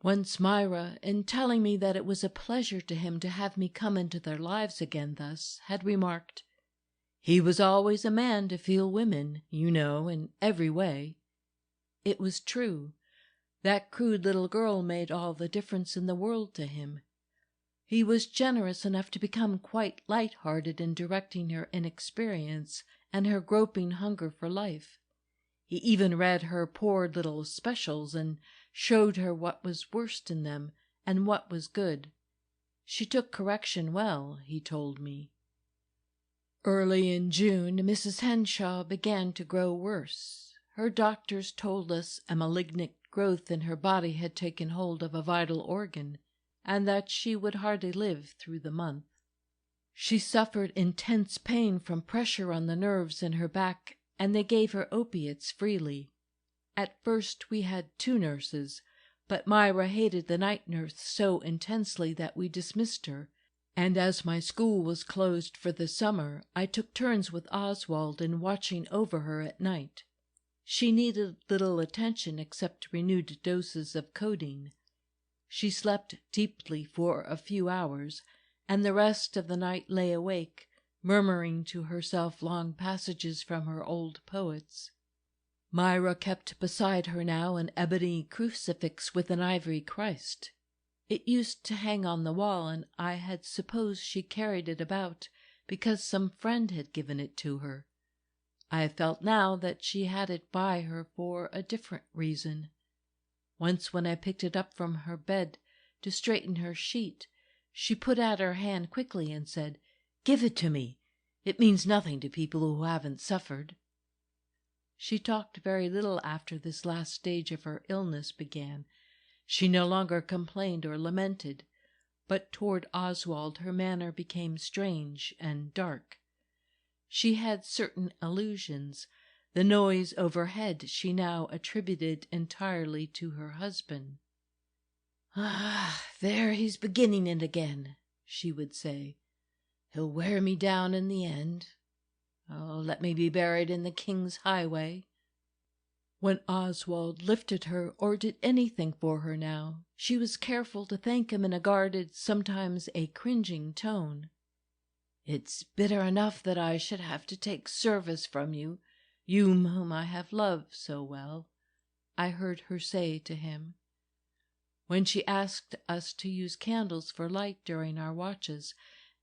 Once Myra, in telling me that it was a pleasure to him to have me come into their lives again thus, had remarked, "He was always a man to feel women, you know, in every way." It was true. That crude little girl made all the difference in the world to him. He was generous enough to become quite light-hearted in directing her inexperience and her groping hunger for life. He even read her poor little specials and showed her what was worst in them and what was good. She took correction well, he told me. Early in June, Mrs. Henshawe began to grow worse. Her doctors told us a malignant growth in her body had taken hold of a vital organ, and that she would hardly live through the month. She suffered intense pain from pressure on the nerves in her back, and they gave her opiates freely. At first we had 2 nurses, but Myra hated the night nurse so intensely that we dismissed her, and as my school was closed for the summer, I took turns with Oswald in watching over her at night. She needed little attention except renewed doses of codeine. She slept deeply for a few hours, and the rest of the night lay awake, murmuring to herself long passages from her old poets. Myra kept beside her now an ebony crucifix with an ivory Christ. It used to hang on the wall, and I had supposed she carried it about because some friend had given it to her. I felt now that she had it by her for a different reason. Once when I picked it up from her bed to straighten her sheet, she put out her hand quickly and said, "Give it to me. It means nothing to people who haven't suffered." She talked very little after this last stage of her illness began. She no longer complained or lamented, but toward Oswald her manner became strange and dark. She had certain illusions. The noise overhead she now attributed entirely to her husband. "Ah, there he's beginning it again," she would say. "He'll wear me down in the end. Oh, let me be buried in the King's highway." When Oswald lifted her or did anything for her now, she was careful to thank him in a guarded, sometimes a cringing tone. "It's bitter enough that I should have to take service from you, you whom I have loved so well," I heard her say to him. When she asked us to use candles for light during our watches,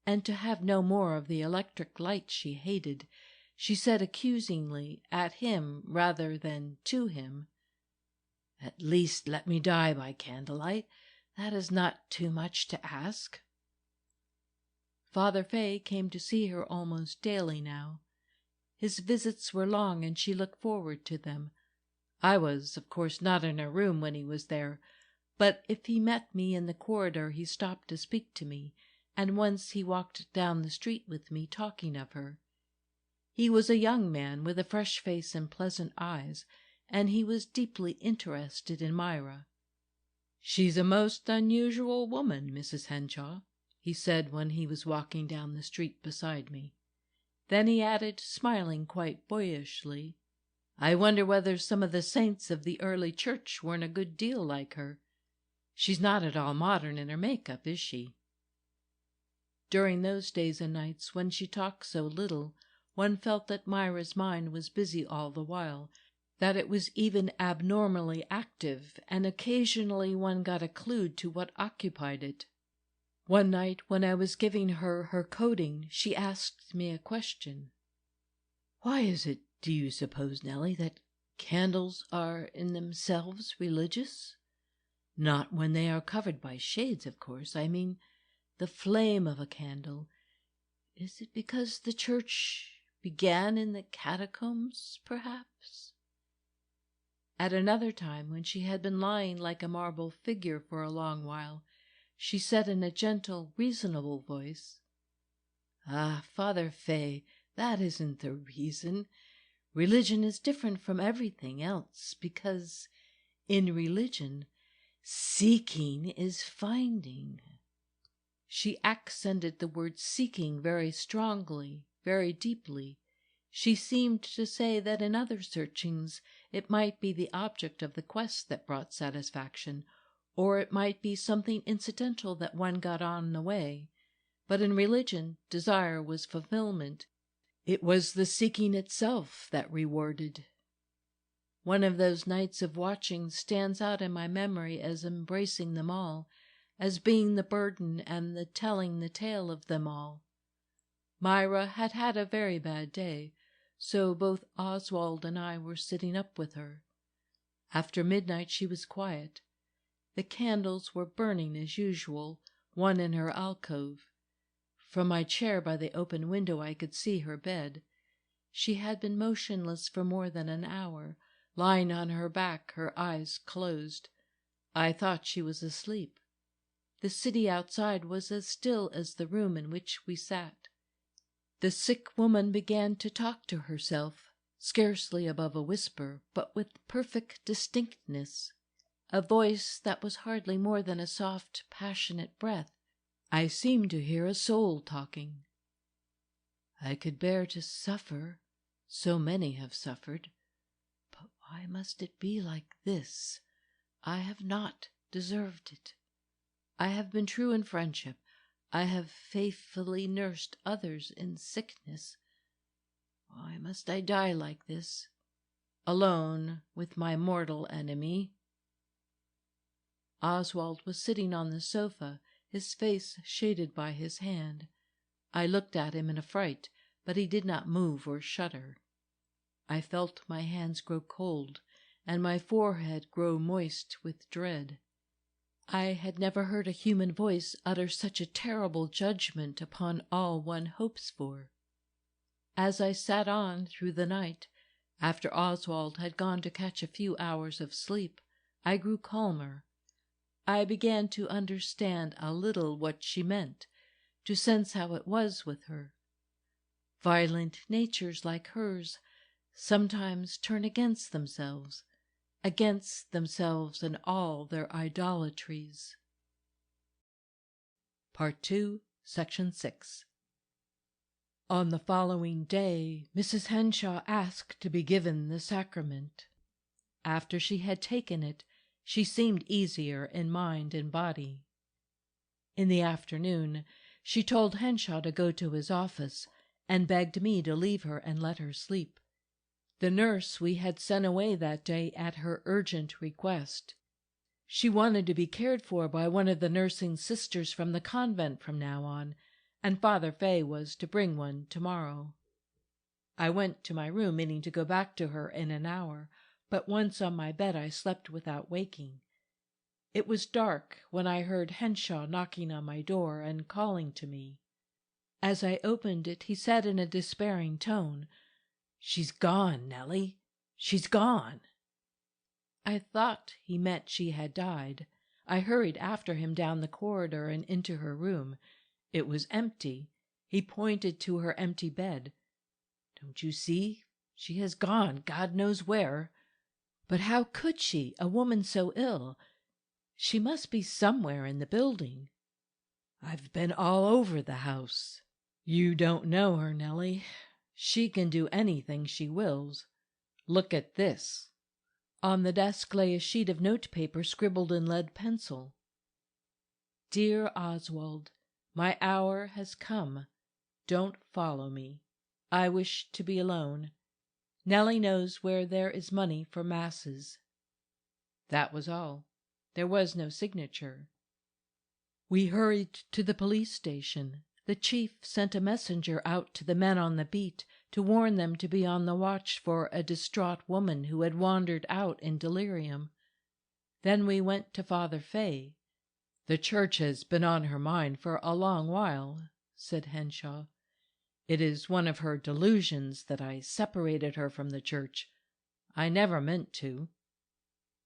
and to have no more of the electric light she hated, she said accusingly, at him rather than to him, "At least let me die by candlelight. That is not too much to ask." Father Fay came to see her almost daily now. His visits were long, and she looked forward to them. I was, of course, not in her room when he was there, but if he met me in the corridor he stopped to speak to me, and once he walked down the street with me, talking of her. He was a young man with a fresh face and pleasant eyes, and he was deeply interested in Myra. "She's a most unusual woman, Mrs. Henshawe," he said when he was walking down the street beside me. Then he added, smiling quite boyishly, "I wonder whether some of the saints of the early church weren't a good deal like her. She's not at all modern in her make-up, is she?" During those days and nights when she talked so little, one felt that Myra's mind was busy all the while, that it was even abnormally active, and occasionally one got a clue to what occupied it. One night when I was giving her her coating, she asked me a question. "Why is it, do you suppose, Nellie, that candles are in themselves religious? Not when they are covered by shades, of course. I mean the flame of a candle. Is it because the church began in the catacombs, perhaps?" At another time, when she had been lying like a marble figure for a long while, she said in a gentle, reasonable voice, "Ah, Father Fay, that isn't the reason. Religion is different from everything else, because in religion, seeking is finding." She accented the word seeking very strongly, very deeply. She seemed to say that in other searchings it might be the object of the quest that brought satisfaction, or it might be something incidental that one got on the way. But in religion, desire was fulfillment. It was the seeking itself that rewarded. One of those nights of watching stands out in my memory as embracing them all, as being the burden and the telling the tale of them all. Myra had had a very bad day, so both Oswald and I were sitting up with her. After midnight she was quiet. The candles were burning as usual, one in her alcove. From my chair by the open window I could see her bed. She had been motionless for more than an hour, lying on her back, her eyes closed. I thought she was asleep. The city outside was as still as the room in which we sat. The sick woman began to talk to herself, scarcely above a whisper, but with perfect distinctness, a voice that was hardly more than a soft, passionate breath. I seemed to hear a soul talking. I could bear to suffer, so many have suffered, but why must it be like this? I have not deserved it. I have been true in friendship. I have faithfully nursed others in sickness. Why must I die like this, alone with my mortal enemy? Oswald was sitting on the sofa, his face shaded by his hand. I looked at him in affright, but he did not move or shudder. I felt my hands grow cold, and my forehead grow moist with dread. I had never heard a human voice utter such a terrible judgment upon all one hopes for. As I sat on through the night, after Oswald had gone to catch a few hours of sleep, I grew calmer. I began to understand a little what she meant, to sense how it was with her. Violent natures like hers sometimes turn against themselves and all their idolatries. Part 2, Section 6. On the following day, Mrs. Henshawe asked to be given the sacrament. After she had taken it, she seemed easier in mind and body. In the afternoon, she told Henshawe to go to his office, and begged me to leave her and let her sleep. The nurse we had sent away that day at her urgent request. She wanted to be cared for by one of the nursing sisters from the convent from now on, and Father Fay was to bring one tomorrow. I went to my room, meaning to go back to her in an hour, but once on my bed I slept without waking. It was dark when I heard Henshawe knocking on my door and calling to me. As I opened it, he said in a despairing tone, "She's gone, Nellie. She's gone." I thought he meant she had died. I hurried after him down the corridor and into her room. It was empty. He pointed to her empty bed. "Don't you see? She has gone, God knows where. But how could she, a woman so ill? She must be somewhere in the building. I've been all over the house. You don't know her, Nellie. She can do anything she wills. Look at this." On the desk lay a sheet of notepaper scribbled in lead pencil. "Dear Oswald, my hour has come. Don't follow me. I wish to be alone. Nellie knows where there is money for masses." That was all. There was no signature. We hurried to the police station. The chief sent a messenger out to the men on the beat to warn them to be on the watch for a distraught woman who had wandered out in delirium. Then we went to Father Fay. "The church has been on her mind for a long while," said Henshawe. "It is one of her delusions that I separated her from the church. I never meant to."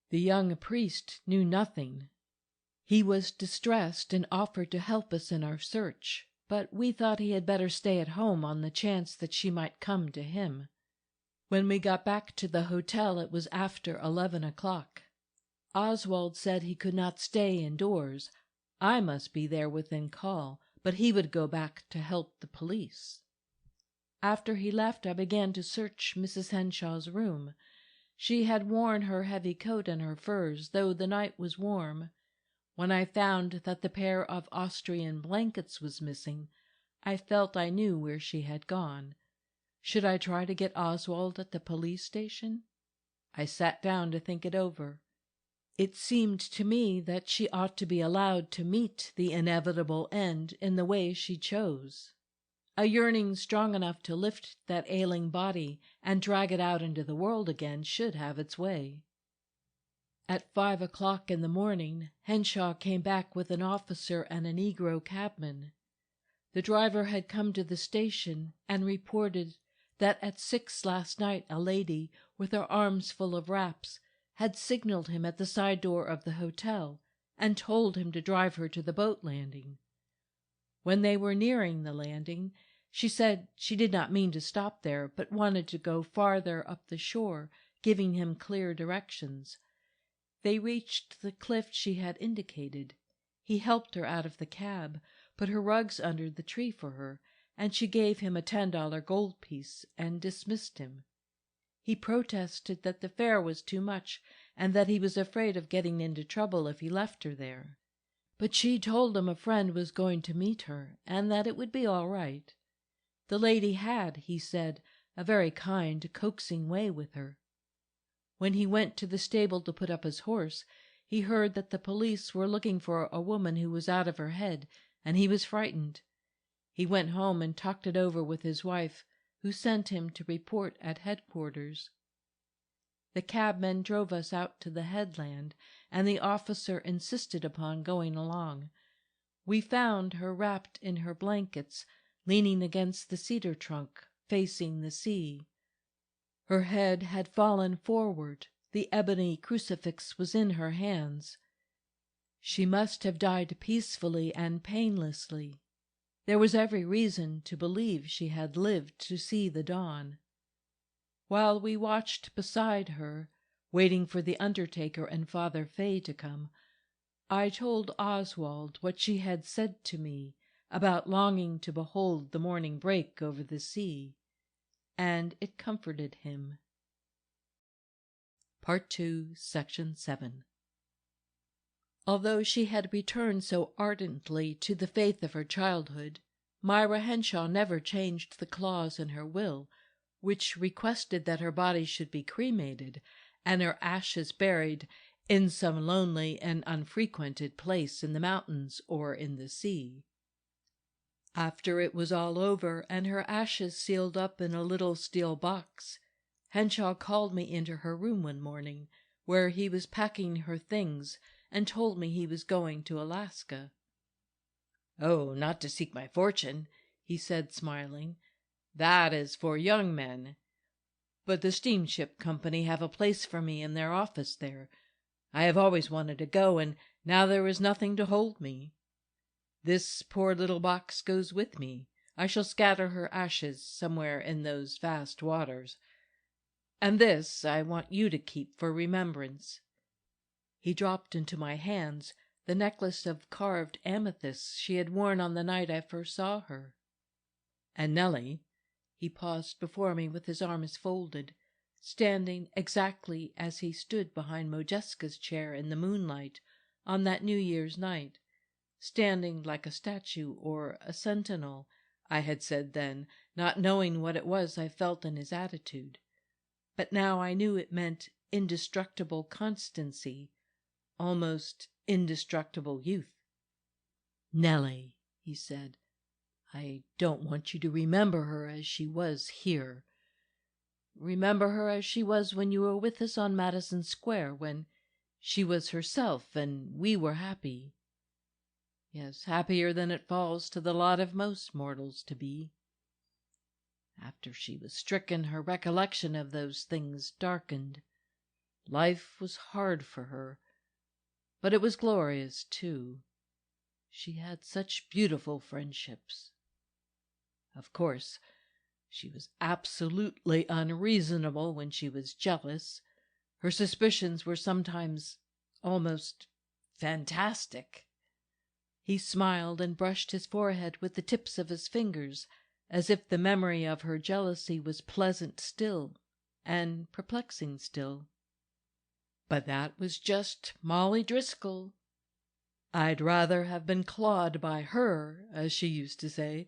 The young priest knew nothing. He was distressed and offered to help us in our search, but we thought he had better stay at home on the chance that she might come to him. When we got back to the hotel, it was after 11 o'clock. Oswald said he could not stay indoors. I must be there within call, but he would go back to help the police. After he left, I began to search Mrs. Henshawe's room. She had worn her heavy coat and her furs, though the night was warm. When I found that the pair of Austrian blankets was missing, I felt I knew where she had gone. Should I try to get Oswald at the police station? I sat down to think it over. It seemed to me that she ought to be allowed to meet the inevitable end in the way she chose. A yearning strong enough to lift that ailing body and drag it out into the world again should have its way. At 5 o'clock in the morning, Henshawe came back with an officer and a Negro cabman. The driver had come to the station and reported that at 6 last night a lady, with her arms full of wraps, had signaled him at the side door of the hotel and told him to drive her to the boat landing. When they were nearing the landing, She said she did not mean to stop there, but wanted to go farther up the shore, giving him clear directions. They reached the cliff she had indicated. He helped her out of the cab, put her rugs under the tree for her, and she gave him a $10 gold piece and dismissed him. He protested that the fare was too much and that he was afraid of getting into trouble if he left her there. But she told him a friend was going to meet her and that it would be all right. The lady had, he said, a very kind, coaxing way with her. When he went to the stable to put up his horse, he heard that the police were looking for a woman who was out of her head, and he was frightened. He went home and talked it over with his wife, who sent him to report at headquarters. The cabman drove us out to the headland, and the officer insisted upon going along. We found her wrapped in her blankets, leaning against the cedar trunk, facing the sea. Her head had fallen forward. The ebony crucifix was in her hands. She must have died peacefully and painlessly. There was every reason to believe she had lived to see the dawn. While we watched beside her, waiting for the undertaker and Father Fay to come, I told Oswald what she had said to me about longing to behold the morning break over the sea, and it comforted him. Part 2, Section 7. Although she had returned so ardently to the faith of her childhood, Myra Henshawe never changed the clause in her will, which requested that her body should be cremated and her ashes buried in some lonely and unfrequented place in the mountains or in the sea. After it was all over and her ashes sealed up in a little steel box, Henshawe called me into her room one morning, where he was packing her things, and told me he was going to Alaska. "Oh, not to seek my fortune," he said, smiling. "That is for young men. But the steamship company have a place for me in their office there. I have always wanted to go, and now there is nothing to hold me. This poor little box goes with me. I shall scatter her ashes somewhere in those vast waters. And this I want you to keep for remembrance." He dropped into my hands the necklace of carved amethysts she had worn on the night I first saw her. "And Nellie," he paused before me with his arms folded, standing exactly as he stood behind Modjeska's chair in the moonlight on that New Year's night, standing like a statue or a sentinel, I had said then, not knowing what it was I felt in his attitude. But now I knew it meant indestructible constancy, almost indestructible youth. "Nellie," he said, "I don't want you to remember her as she was here. Remember her as she was when you were with us on Madison Square, when she was herself and we were happy. Yes, happier than it falls to the lot of most mortals to be. After she was stricken, her recollection of those things darkened. Life was hard for her, but it was glorious, too. She had such beautiful friendships. Of course, she was absolutely unreasonable when she was jealous. Her suspicions were sometimes almost fantastic." He smiled and brushed his forehead with the tips of his fingers, as if the memory of her jealousy was pleasant still and perplexing still. "But that was just Molly Driscoll. I'd rather have been clawed by her, as she used to say,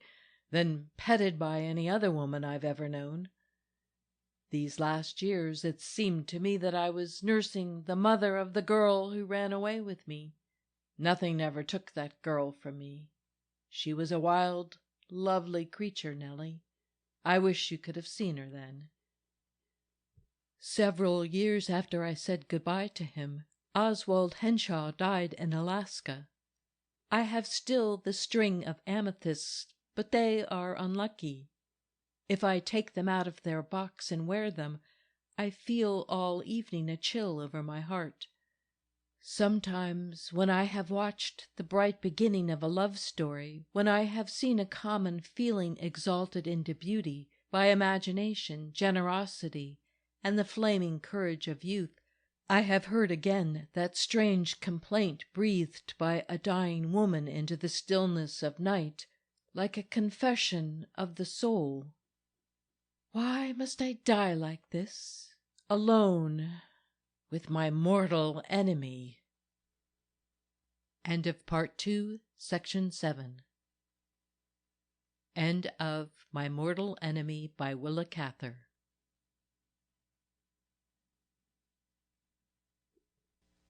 than petted by any other woman I've ever known. These last years it seemed to me that I was nursing the mother of the girl who ran away with me. Nothing ever took that girl from me. She was a wild, lovely creature, Nellie. I wish you could have seen her then." Several years after I said goodbye to him, Oswald Henshawe died in Alaska. I have still the string of amethysts, but they are unlucky. If I take them out of their box and wear them, I feel all evening a chill over my heart. Sometimes when I have watched the bright beginning of a love story, when I have seen a common feeling exalted into beauty by imagination, generosity, and the flaming courage of youth, I have heard again that strange complaint breathed by a dying woman into the stillness of night, like a confession of the soul. Why must I die like this, alone, with my mortal enemy? End of Part 2, Section 7. End of My Mortal Enemy by Willa Cather.